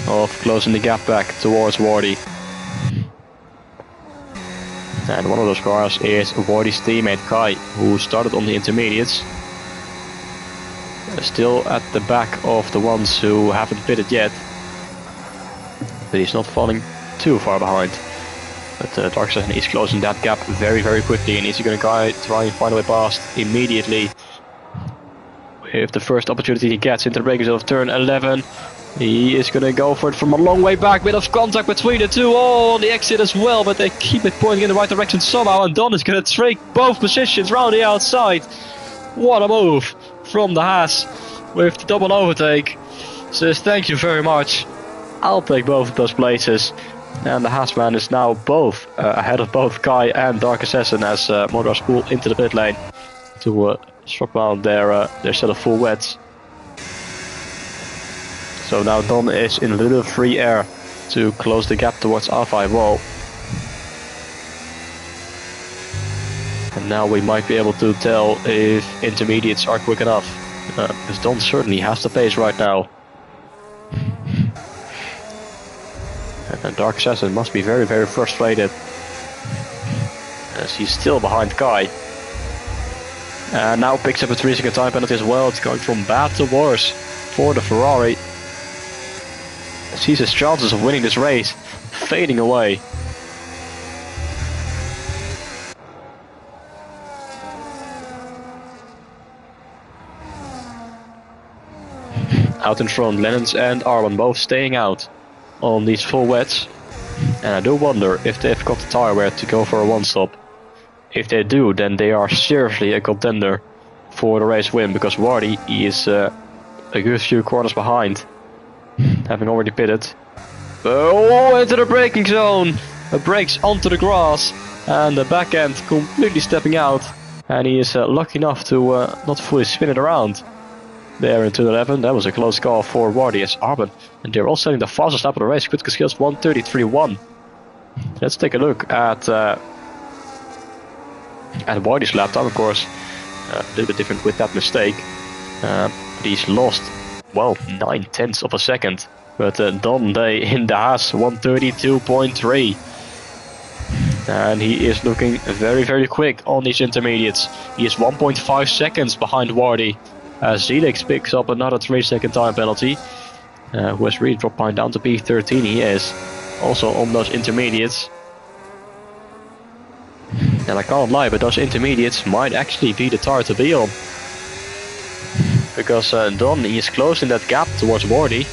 of closing the gap back towards Wardy. And one of those cars is Wardy's teammate Kai, who started on the intermediates. Still at the back of the ones who haven't pitted yet, but he's not falling too far behind. But Dark Assassin is closing that gap very quickly, and he's going to try and find a way past immediately. With the first opportunity he gets into the braking zone of turn 11, he is going to go for it from a long way back. Bit of contact between the two. Oh, on the exit as well, but they keep it pointing in the right direction somehow, and Don is going to take both positions round the outside. What a move from the Haas with the double overtake. Says thank you very much. I'll take both of those places. And the Haasman is now both ahead of both Kai and Dark Assassin, as Modras pull into the pit lane to swap out their set of full wets. So now Don is in a little free air to close the gap towards R5 wall. And now we might be able to tell if intermediates are quick enough, because Don certainly has the pace right now. And Dark Assassin must be very frustrated, as he's still behind Kai. And now picks up a 3-second time penalty as well. It's going from bad to worse for the Ferrari. Sees his chances of winning this race fading away. Out in front, Lennons and Arwan both staying out on these full wets, and I do wonder if they've got the tire wear to go for a one-stop. If they do, then they are seriously a contender for the race win, because Wardy, he is a good few corners behind, having already pitted. Oh, into the braking zone! Brakes onto the grass, and the back end completely stepping out. And he is lucky enough to not fully spin it around. There in 211, that was a close call for Wardy as Arbon. And they're all setting the fastest lap of the race. Critical skills 1:33.1. Let's take a look at Wardy's lap time, of course. A little bit different with that mistake. But he's lost, well, 9/10 of a second. But Don Day in the Haas 1:32.3. And he is looking very, very quick on these intermediates. He is 1.5 seconds behind Wardy. Zelix picks up another 3-second time penalty. Who has really dropped time down to P13. He is also on those intermediates. And I can't lie, but those intermediates might actually be the tire to be on. Because Don, he is closing that gap towards Wardy.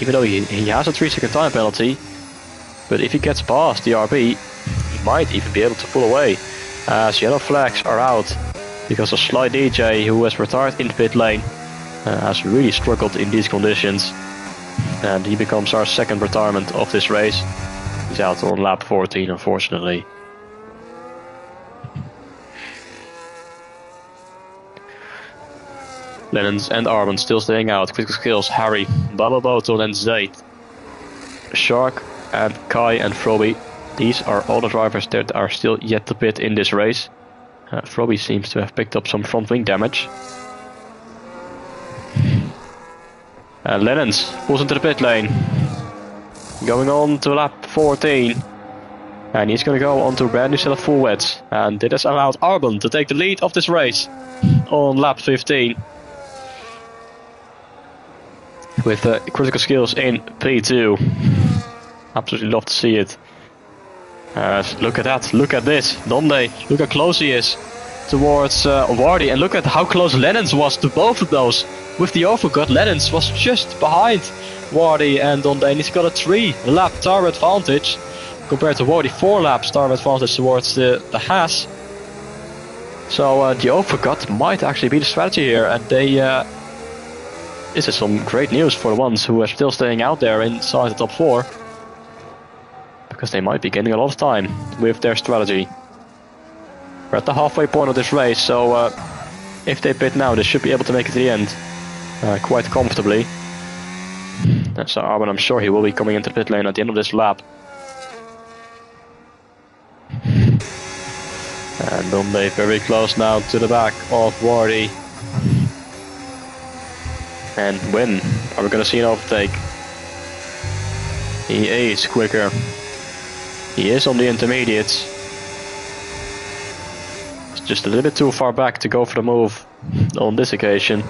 Even though he has a 3-second time penalty. But if he gets past the RB, he might even be able to pull away. As yellow flags are out. Because of Sly DJ, who was retired in the pit lane, has really struggled in these conditions. And he becomes our second retirement of this race. He's out on lap 14, unfortunately. Lennons and Arbon still staying out. Critical skills, Harry, Baba Boto and Zaid. Shark and Kai and Frobby. These are all the drivers that are still yet to pit in this race. Frobby seems to have picked up some front wing damage. And Lennons pulls into the pit lane. Going on to lap 14. And he's going to go on to a brand new set of full wets. And it has allowed Arbon to take the lead of this race on lap 15. With critical skills in P2. Absolutely love to see it. Look at that, look at this. Donde, look how close he is towards Wardy. And look at how close Lennons was to both of those. With the overcut, Lennons was just behind Wardy and Donde. And he's got a 3-lap tire advantage. Compared to Wardy, 4 laps tire advantage towards the Haas. So the overcut might actually be the strategy here. And they... this is some great news for the ones who are still staying out there inside the top 4. Because they might be gaining a lot of time with their strategy. We're at the halfway point of this race, so if they pit now, they should be able to make it to the end quite comfortably. So Arbon, I'm sure he will be coming into the pit lane at the end of this lap. And Donde very close now to the back of Wardy. And when are we going to see an overtake? He is quicker. He is on the intermediates. It's just a little bit too far back to go for the move on this occasion.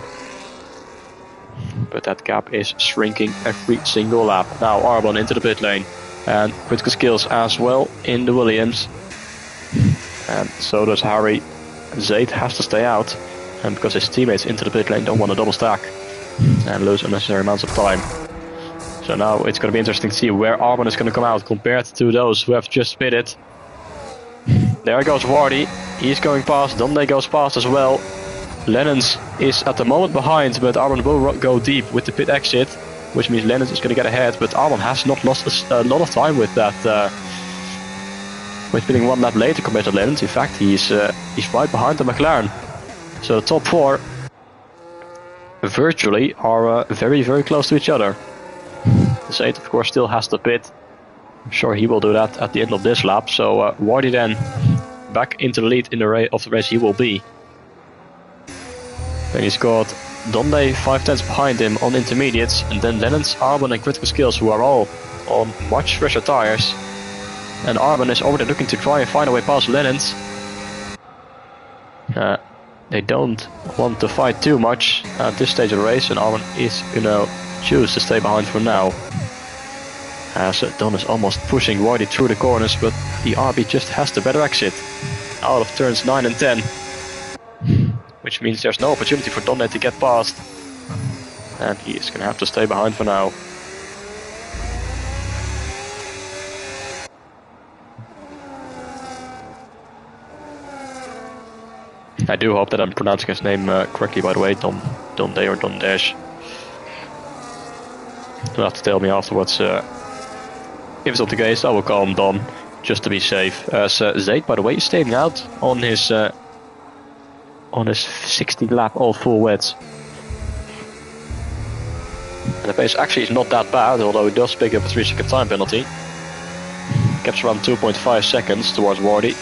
But that gap is shrinking every single lap. Now Arbon into the pit lane. And critical skills as well in the Williams. And so does Harry. Zaid has to stay out. And because his teammates into the pit lane don't want to double stack. And lose unnecessary amounts of time. So now it's going to be interesting to see where Arbon is going to come out compared to those who have just pitted. There goes Wardy. He's going past. Donde goes past as well. Lennons is at the moment behind, but Arbon will go deep with the pit exit, which means Lennons is going to get ahead. But Arbon has not lost a lot of time with that. With pitting 1 lap later compared to Lennons. In fact, he's right behind the McLaren. So the top 4 virtually are very, very close to each other. Zaid, of course, still has to pit. I'm sure he will do that at the end of this lap. So Wardy then back into the lead in the of the race he will be. Then he's got Donde 5/10 behind him on intermediates. And then Lennons, Arbon and critical skills, who are all on much fresher tires. And Arbon is already looking to try and find a way past Lennons. They don't want to fight too much at this stage of the race. And Arbon is going to choose to stay behind for now. As Don is almost pushing Wardy through the corners, but the RB just has the better exit out of turns 9 and 10. Which means there's no opportunity for Donde to get past. And he is going to have to stay behind for now. I do hope that I'm pronouncing his name correctly, by the way. Donde or Dondesh. You'll have to tell me afterwards. If it's not the case, I will call him Don, just to be safe. As Zaid, by the way, is staying out on his 60 lap all full wets. And the pace actually is not that bad, although he does pick up a 3-second time penalty. Keeps around 2.5 seconds towards Wardy.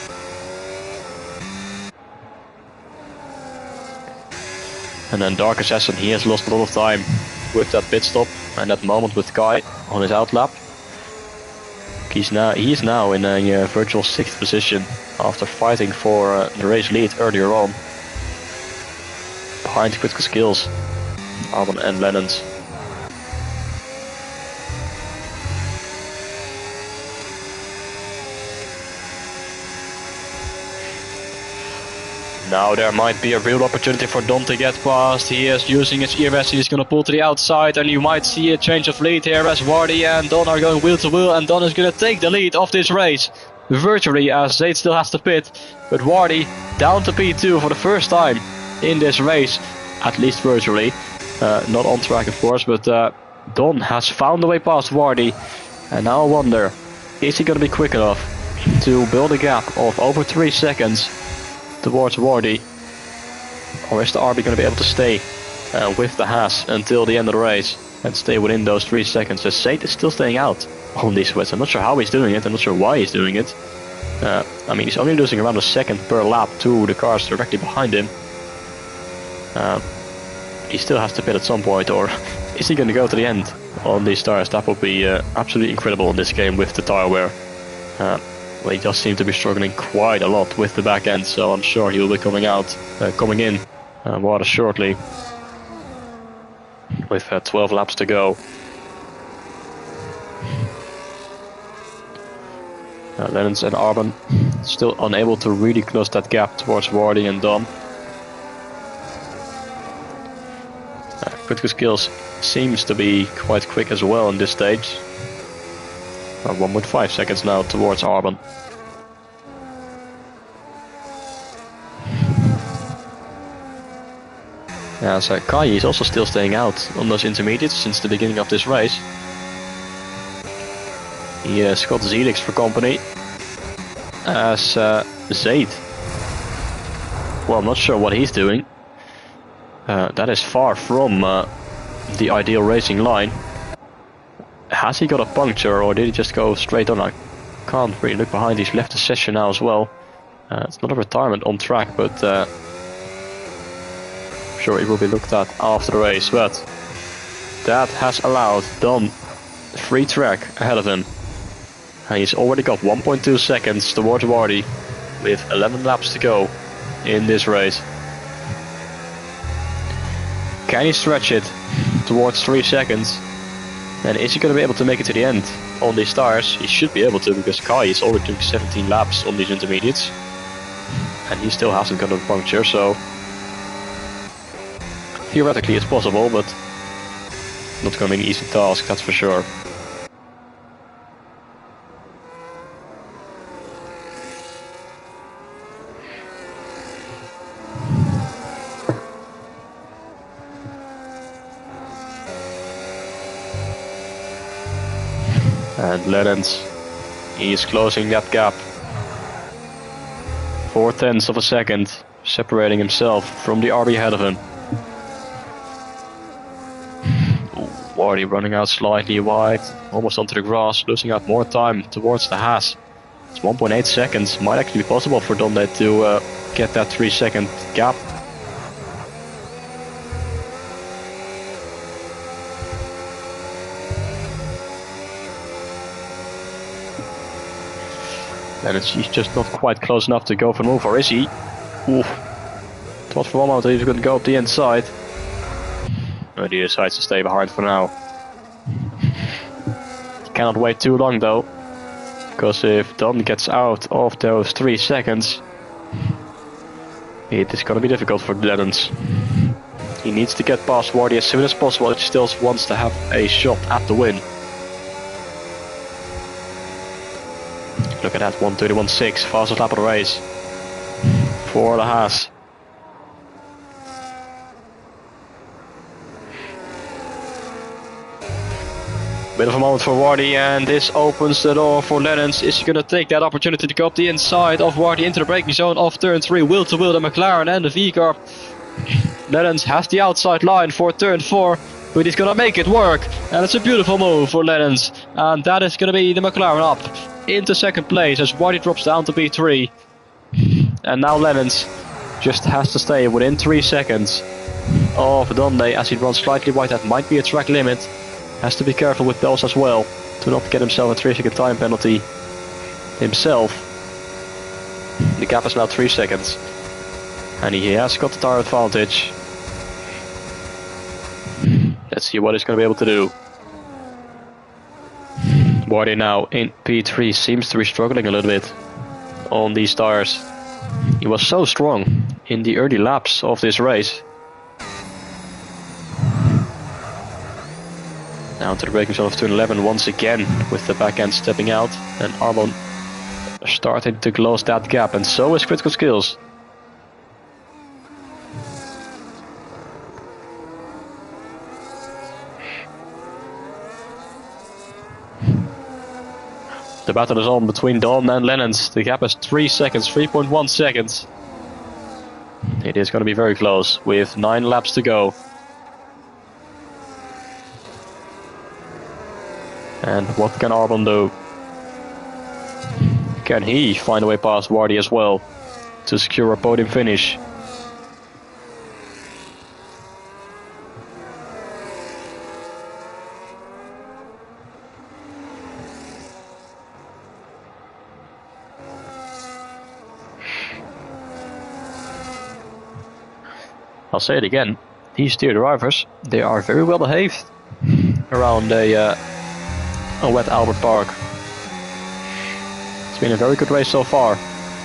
And then Dark Assassin, he has lost a lot of time with that pit stop and that moment with Kai on his outlap. He is now in a virtual 6th position after fighting for the race lead earlier on. Behind Critical Skills, Arbon and Lennons. Now there might be a real opportunity for Don to get past. He is using his ERS, he's going to pull to the outside, and you might see a change of lead here as Wardy and Don are going wheel to wheel, and Don is going to take the lead of this race. Virtually, as Zaid still has to pit, but Wardy down to P2 for the first time in this race, at least virtually. Not on track of course, but Don has found a way past Wardy, and now I wonder, is he going to be quick enough to build a gap of over 3 seconds towards Wardy, or is the RB going to be able to stay with the Haas until the end of the race and stay within those 3 seconds? As Zaid is still staying out on these wets. I'm not sure how he's doing it, I'm not sure why he's doing it. I mean, he's only losing around a second per lap to the cars directly behind him. He still has to pit at some point, or is he going to go to the end on these tires? That would be absolutely incredible in this game with the tire wear. Well, he does seem to be struggling quite a lot with the back end, so I'm sure he will be coming in rather shortly with 12 laps to go. Lennons and Arbon still unable to really close that gap towards Wardy and Don. Critical Skills seems to be quite quick as well in this stage. 1.5 seconds now towards Arbon. Yeah, so Kai is also still staying out on those intermediates since the beginning of this race. He has got Zelix for company as Zaid. Well, I'm not sure what he's doing. That is far from the ideal racing line. Has he got a puncture, or did he just go straight on? I can't really look behind. He's left the session now as well. It's not a retirement on track, but I'm sure it will be looked at after the race. But that has allowed Don free track ahead of him. And he's already got 1.2 seconds towards Wardy with 11 laps to go in this race. Can he stretch it towards 3 seconds? And is he going to be able to make it to the end on these tires? He should be able to, because Kai is already doing 17 laps on these intermediates. And he still hasn't got a puncture, so theoretically it's possible, but not going to be an easy task, that's for sure. And Lennons, he is closing that gap. 0.4 of a second, separating himself from the RB ahead of him. Wardy running out slightly wide, almost onto the grass, losing out more time towards the Haas. It's 1.8 seconds, might actually be possible for Donde to get that 3 second gap. And he's just not quite close enough to go for the move, or is he? Ooh. Thought for one moment he was going to go up the inside. But he decides to stay behind for now. He cannot wait too long though, because if Don gets out of those 3 seconds, it is going to be difficult for Lennons. He needs to get past Wardy as soon as possible if he still wants to have a shot at the win. Look at that, 1:31.6, fastest lap of the race for the Haas. Bit of a moment for Wardy, and this opens the door for Lennons. Is he going to take that opportunity to go up the inside of Wardy into the braking zone of turn 3? Wheel to wheel, the McLaren and the V-car. Lennons has the outside line for turn 4, but he's going to make it work. And it's a beautiful move for Lennons. And that is going to be the McLaren up into second place as Wardy drops down to P3. And now Lennons just has to stay within 3 seconds of Donde as he runs slightly wide. That might be a track limit. Has to be careful with those as well to not get himself a 3-second time penalty himself. The gap is now 3 seconds. And he has got the tire advantage. Let's see what he's going to be able to do. Wardy now in P3 seems to be struggling a little bit on these tires. He was so strong in the early laps of this race. Now to the braking zone of turn 11 once again with the back end stepping out. And Arbon starting to close that gap, and so is Critical Skills. The battle is on between Don and Lennons. The gap is 3 seconds, 3.1 seconds. It is going to be very close with 9 laps to go. And what can Arbon do? Can he find a way past Wardy as well to secure a podium finish? I'll say it again, these tier drivers, they are very well behaved around a wet Albert Park. It's been a very good race so far,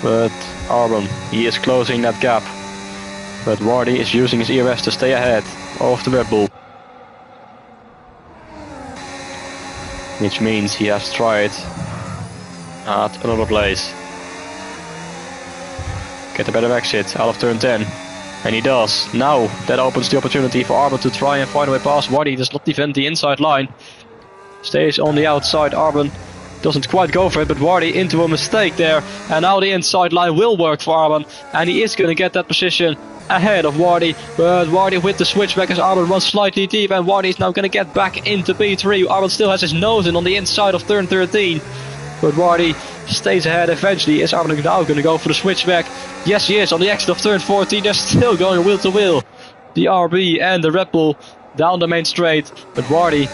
but Arbon, he is closing that gap. But Wardy is using his ERS to stay ahead of the Red Bull. Which means he has tried at another place. Get a better exit out of turn 10. And he does. Now that opens the opportunity for Arbon to try and find a way past Wardy. He does not defend the inside line. Stays on the outside. Arbon doesn't quite go for it, but Wardy into a mistake there. And now the inside line will work for Arbon. And he is going to get that position ahead of Wardy. But Wardy with the switchback as Arbon runs slightly deep. And Wardy is now going to get back into P3. Arbon still has his nose in on the inside of turn 13. But Wardy stays ahead eventually. Is Arbon now going to go for the switchback? Yes, he is. On the exit of turn 14, they're still going wheel to wheel. The RB and the Red Bull down the main straight. But Wardy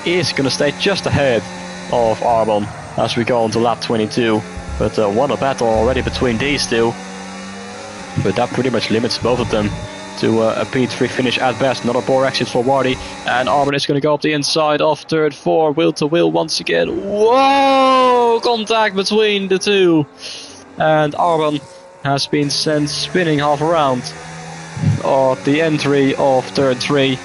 is going to stay just ahead of Arbon as we go on to lap 22. But what a battle already between these two. But that pretty much limits both of them to a P3 finish at best. Another poor exit for Wardy. And Arbon is going to go up the inside of turn 4. Wheel to wheel once again. Whoa! Contact between the two. And Arbon has been sent spinning half around at the entry of turn 3.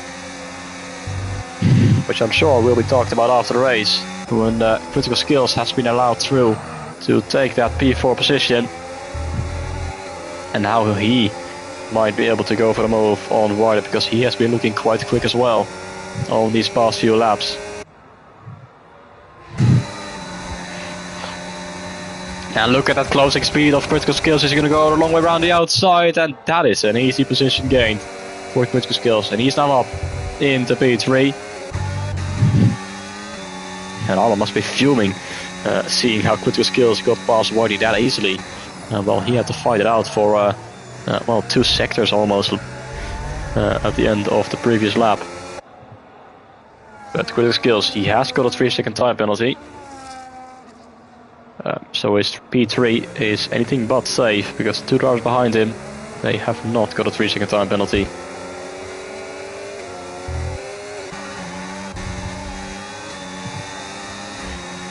Which I'm sure will be talked about after the race. When Critical Skills has been allowed through to take that P4 position. And how he might be able to go for the move on Wardy, because he has been looking quite quick as well on these past few laps. And look at that closing speed of Critical Skills. He's going to go a long way around the outside, and that is an easy position gained for Critical Skills. And he's now up into P3. And Arbon must be fuming seeing how Critical Skills got past Wardy that easily. Well, he had to fight it out for 2 sectors almost at the end of the previous lap. But Critical Skills, he has got a 3-second time penalty. So his P3 is anything but safe, because the 2 drivers behind him, they have not got a 3-second time penalty.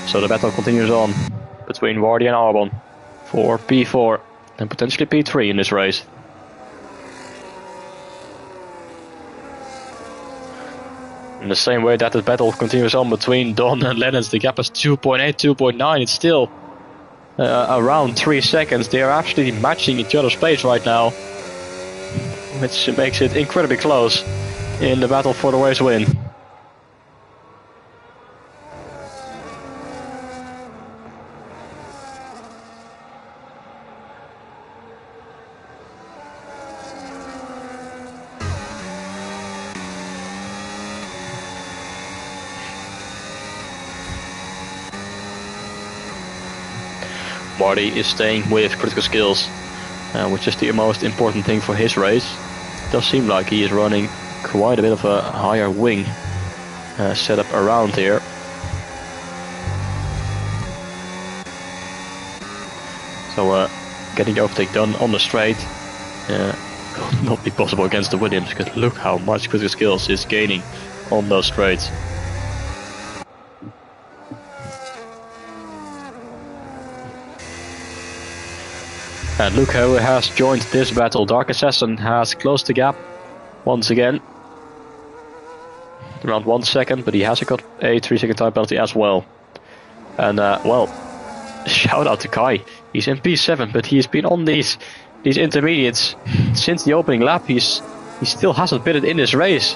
So the battle continues on between Wardy and Arbon for P4 and potentially P3 in this race. In the same way that the battle continues on between Don and Lennons, the gap is 2.8, 2.9. It's still around 3 seconds. They are actually matching each other's pace right now, which makes it incredibly close in the battle for the race win. Marty is staying with critical skills, which is the most important thing for his race. It does seem like he is running quite a bit of a higher wing setup around here. So getting the overtake done on the straight will not be possible against the Williams, because look how much critical skills is gaining on those straights. And look who has joined this battle. Dark Assassin has closed the gap once again. Around 1 second, but he has got a 3-second time penalty as well. And well, shout out to Kai. He's in P7, but he's been on these intermediates since the opening lap. He still hasn't pitted in this race.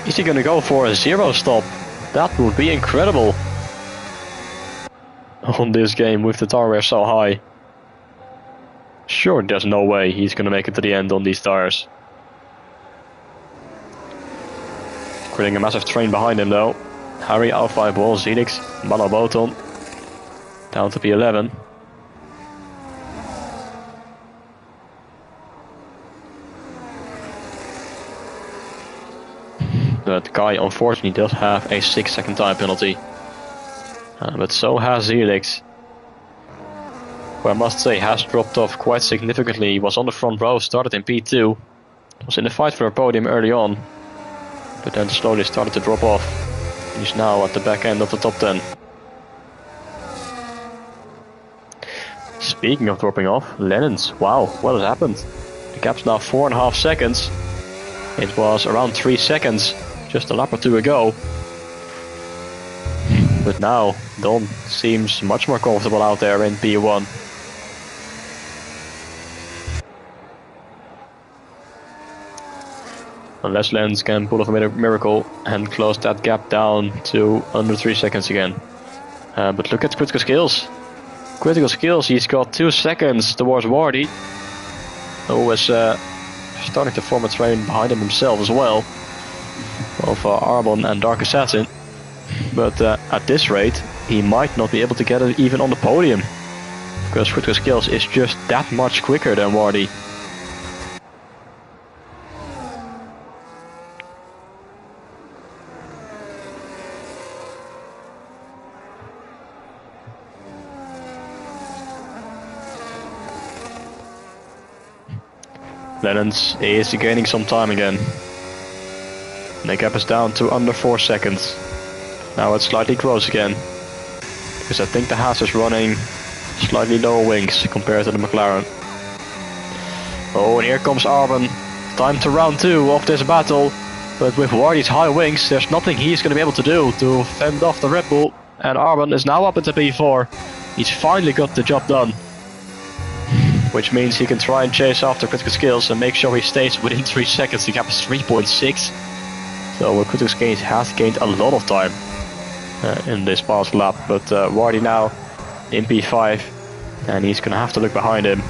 Is he gonna go for a 0 stop? That would be incredible on this game with the tire wear so high. Sure, there's no way he's gonna make it to the end on these tires. Creating a massive train behind him though. Harry, Alpha Ball, Zenix, Malaboton down to P11. But Kai unfortunately does have a 6-second time penalty. But so has Zelix, who I must say has dropped off quite significantly. He was on the front row, started in P2, was in the fight for a podium early on, but then slowly started to drop off. He's now at the back end of the top 10. Speaking of dropping off, Lennon's, wow, what has happened? The gap's now 4.5 seconds. It was around 3 seconds just a lap or two ago. But now, Don seems much more comfortable out there in P1. Unless Lenz can pull off a miracle and close that gap down to under 3 seconds again. But look at critical skills. Critical skills, he's got 2 seconds towards Wardy, who is starting to form a train behind him himself as well, of Arbon and Dark Assassin. But at this rate, he might not be able to get it even on the podium, because critical skills is just that much quicker than Wardy. Lennons is gaining some time again. The gap is down to under 4 seconds. Now it slightly grows again, because I think the Haas is running slightly lower wings compared to the McLaren. Oh, and here comes Arbon. Time to round 2 of this battle. But with Wardy's high wings, there's nothing he's going to be able to do to fend off the Red Bull. And Arbon is now up into P4. He's finally got the job done, which means he can try and chase after critical skills and make sure he stays within 3 seconds. The gap is 3.6. So critical skills has gained a lot of time in this past lap. But Wardy now in P5, and he's going to have to look behind him,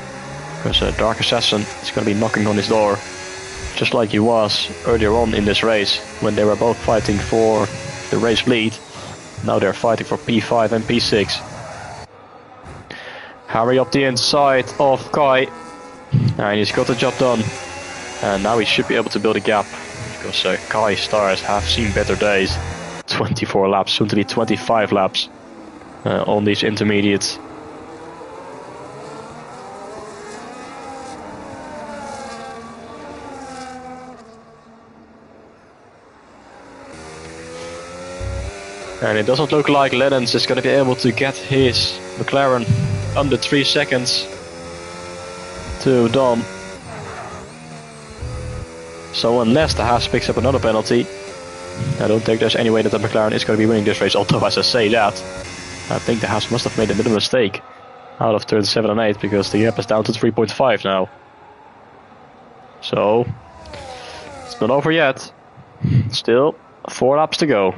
because Dark Assassin is going to be knocking on his door, just like he was earlier on in this race when they were both fighting for the race lead. Now they're fighting for P5 and P6. Harry up the inside of Kai, and he's got the job done, and now he should be able to build a gap, because Kai's tires have seen better days. 24 laps, soon to be 25 laps on these intermediates. And it doesn't look like Lennons is going to be able to get his McLaren under 3 seconds to Dom. So unless the Haas picks up another penalty, I don't think there's any way that the McLaren is going to be winning this race. Although as I say that, I think the Haas must have made a bit of a mistake out of turn 7 and 8, because the gap is down to 3.5 now. So it's not over yet. Still 4 laps to go.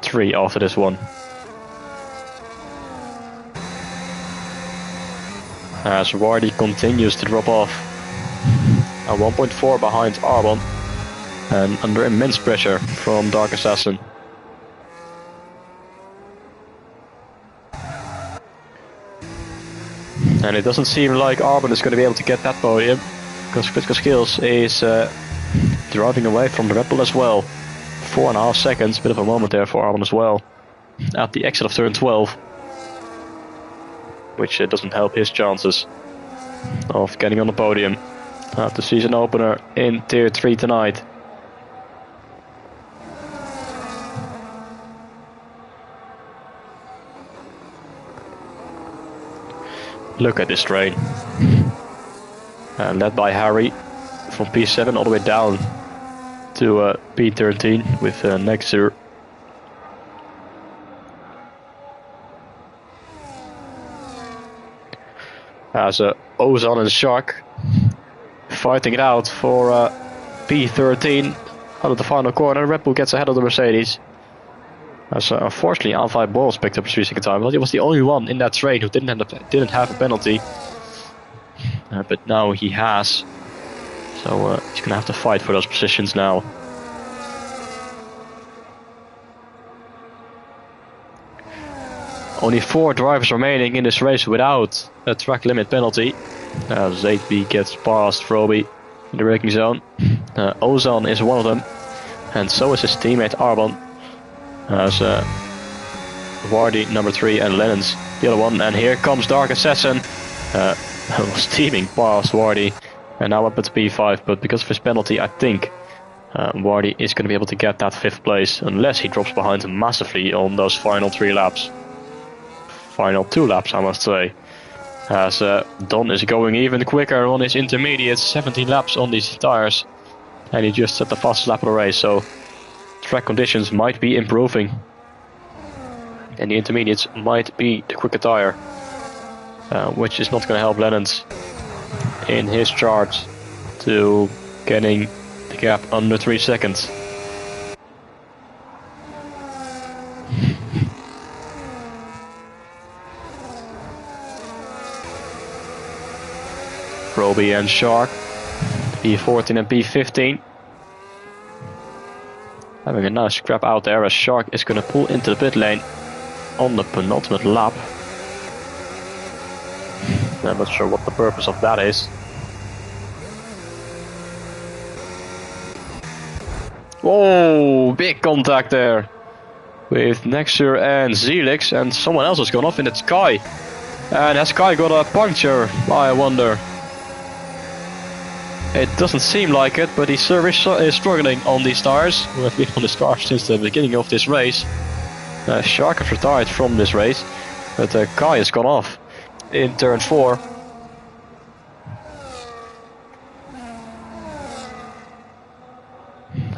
3 after this one. As Wardy continues to drop off. At 1.4 behind Arbon, and under immense pressure from Dark Assassin. And it doesn't seem like Arbon is going to be able to get that podium, because Critical Skills is driving away from the Red Bull as well. 4.5 seconds, bit of a moment there for Arbon as well, at the exit of turn 12, which doesn't help his chances of getting on the podium at the season opener in Tier 3 tonight. Look at this train. Led by Harry from P7 all the way down to P13 with Nexur. As Ozan and Shark fighting it out for P13 out of the final corner. Red Bull gets ahead of the Mercedes. As unfortunately Alvi Balls picked up his 3-second time, but he was the only one in that train who didn't have a penalty. But now he has, so he's gonna have to fight for those positions now. Only 4 drivers remaining in this race without a track limit penalty. Zaidby gets past Froby in the braking zone. Ozan is one of them, and so is his teammate Arbon. As Wardy number 3 and Lennon's the other one. And here comes Dark Assassin. Was teaming past Wardy and now up at P5, but because of his penalty I think Wardy is going to be able to get that 5th place unless he drops behind him massively on those final 3 laps. Final 2 laps I must say. As Don is going even quicker on his intermediates, 17 laps on these tires, and he just set the fastest lap of the race, so track conditions might be improving and the intermediates might be the quicker tire, which is not going to help Lennons in his charge to getting the gap under 3 seconds. Roby and Shark, P14 and P15. Having a nice scrap out there as Shark is going to pull into the pit lane on the penultimate lap. I'm not sure what the purpose of that is. Oh, big contact there with Nexur and Zelix, and someone else has gone off in the sky. And has Sky got a puncture, I wonder? It doesn't seem like it, but he is struggling on these tires. We have been on this car since the beginning of this race. Shark has retired from this race, but Kai has gone off in turn 4.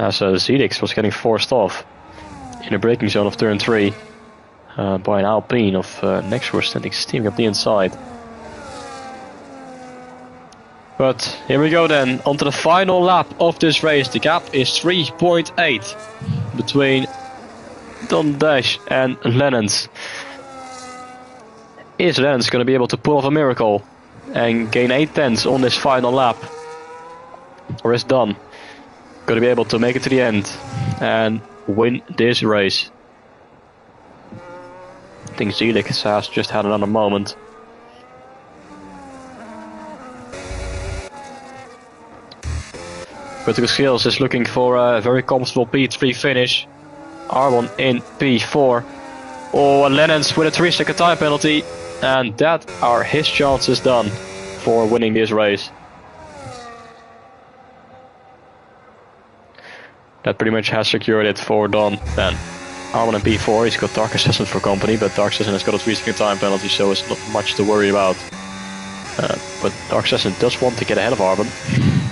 As Zelix was getting forced off in the braking zone of turn 3 by an Alpine of Nexur steaming up the inside. But here we go then, onto the final lap of this race. The gap is 3.8 between Don Dash and Lennons. Is Lennons going to be able to pull off a miracle and gain 8/10 on this final lap? Or is Don going to be able to make it to the end and win this race? I think Zelix has just had another moment. Critical Skills is looking for a very comfortable P3 finish. Arbon in P4. Oh, and Lennons with a 3-second time penalty. And that are his chances done for winning this race. That pretty much has secured it for Don then. Arbon in P4, he's got Dark Assassin for company, but Dark Assassin has got a 3-second time penalty, so it's not much to worry about. But Dark Assassin does want to get ahead of Arbon,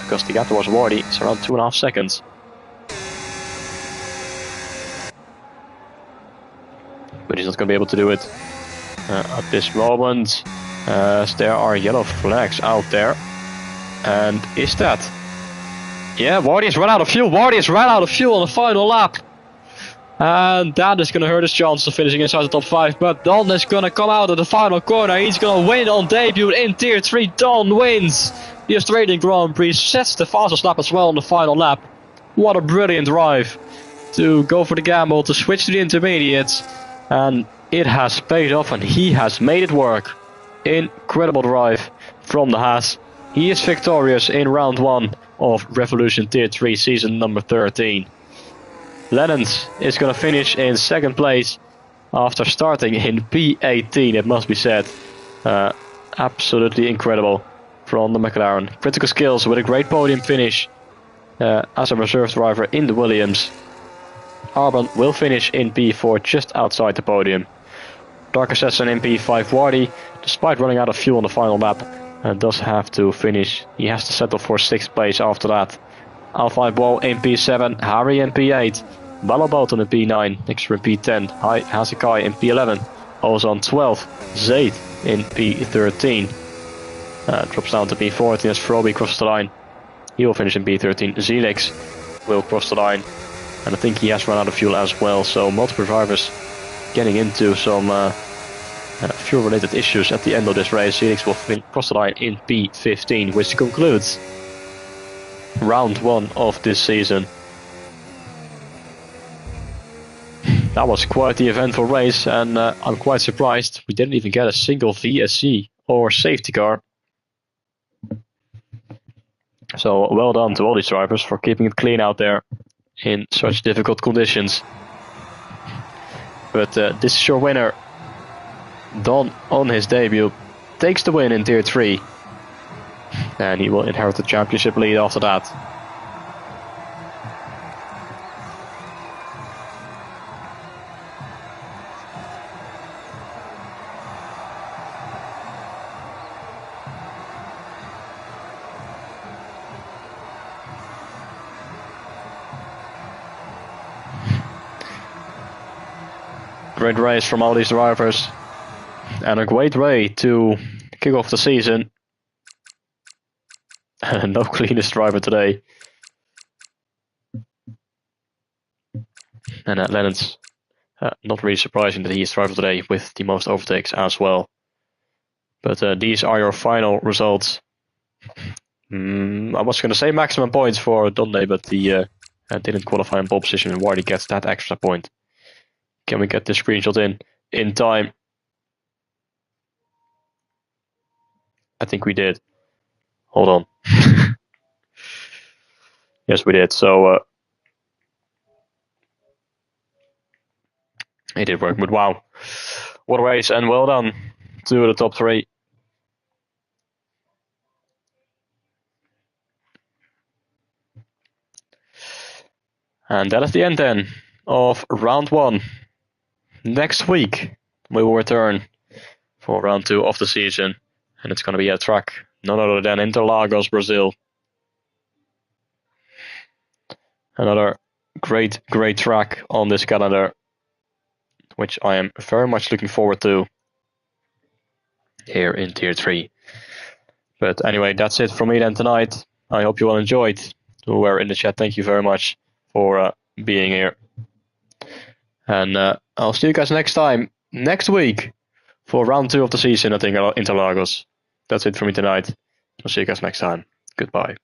because the gap towards Wardy is around 2.5 seconds. But he's not going to be able to do it at this moment, as there are yellow flags out there. And is that? Yeah, Wardy has run out of fuel. Wardy has run out of fuel on the final lap. And that is going to hurt his chances of finishing inside the top 5. But Don is going to come out of the final corner. He's going to win on debut in Tier 3. Don wins the Australian Grand Prix. Sets the fastest lap as well on the final lap. What a brilliant drive to go for the gamble, to switch to the intermediates. And it has paid off and he has made it work incredible drive from the Haas. He is victorious in round 1 of Revolution Tier 3 season number 13. Lennons is going to finish in 2nd place after starting in P18, it must be said. Absolutely incredible from the McLaren. Critical skills with a great podium finish as a reserve driver in the Williams. Arbon will finish in P4 just outside the podium. Dark Assassin in P5 Wardy, despite running out of fuel on the final lap, does have to finish. He has to settle for 6th place after that. Al5 Wall in P7, Harry in P8, Ballo Bolton in P9, Nixer in P10, Hasekai in P11, Ozan 12, Zaid in P13. Drops down to P14 as Froby crosses the line. He will finish in P13. Zelix will cross the line, and I think he has run out of fuel as well, so multiple drivers getting into some fuel related issues at the end of this race. Zelix will cross the line in P15, which concludes round 1 of this season. That was quite the eventful race, and I'm quite surprised we didn't even get a single VSC or safety car. So well done to all these drivers for keeping it clean out there in such difficult conditions. But this is your winner. Don, on his debut, takes the win in Tier 3. And he will inherit the championship lead after that. Great race from all these drivers, and a great way to kick off the season. No cleanest driver today. And Lennon's not really surprising that he is driver today with the most overtakes as well. But these are your final results. I was going to say maximum points for Donde, but he didn't qualify in pole position, and Wardy gets that extra point. Can we get this screenshot in time? I think we did. Hold on. Yes, we did. So it did work, but wow. What a race, and well done to the top 3. And that is the end then of round 1. Next week we will return for round 2 of the season, and it's going to be a track none other than Interlagos, Brazil. Another great track on this calendar, which I am very much looking forward to here in Tier 3. But anyway, that's it from me then tonight. I hope you all enjoyed. Who were in the chat, thank you very much for being here. And I'll see you guys next week, for round 2 of the season, I think, Interlagos. That's it for me tonight. I'll see you guys next time. Goodbye.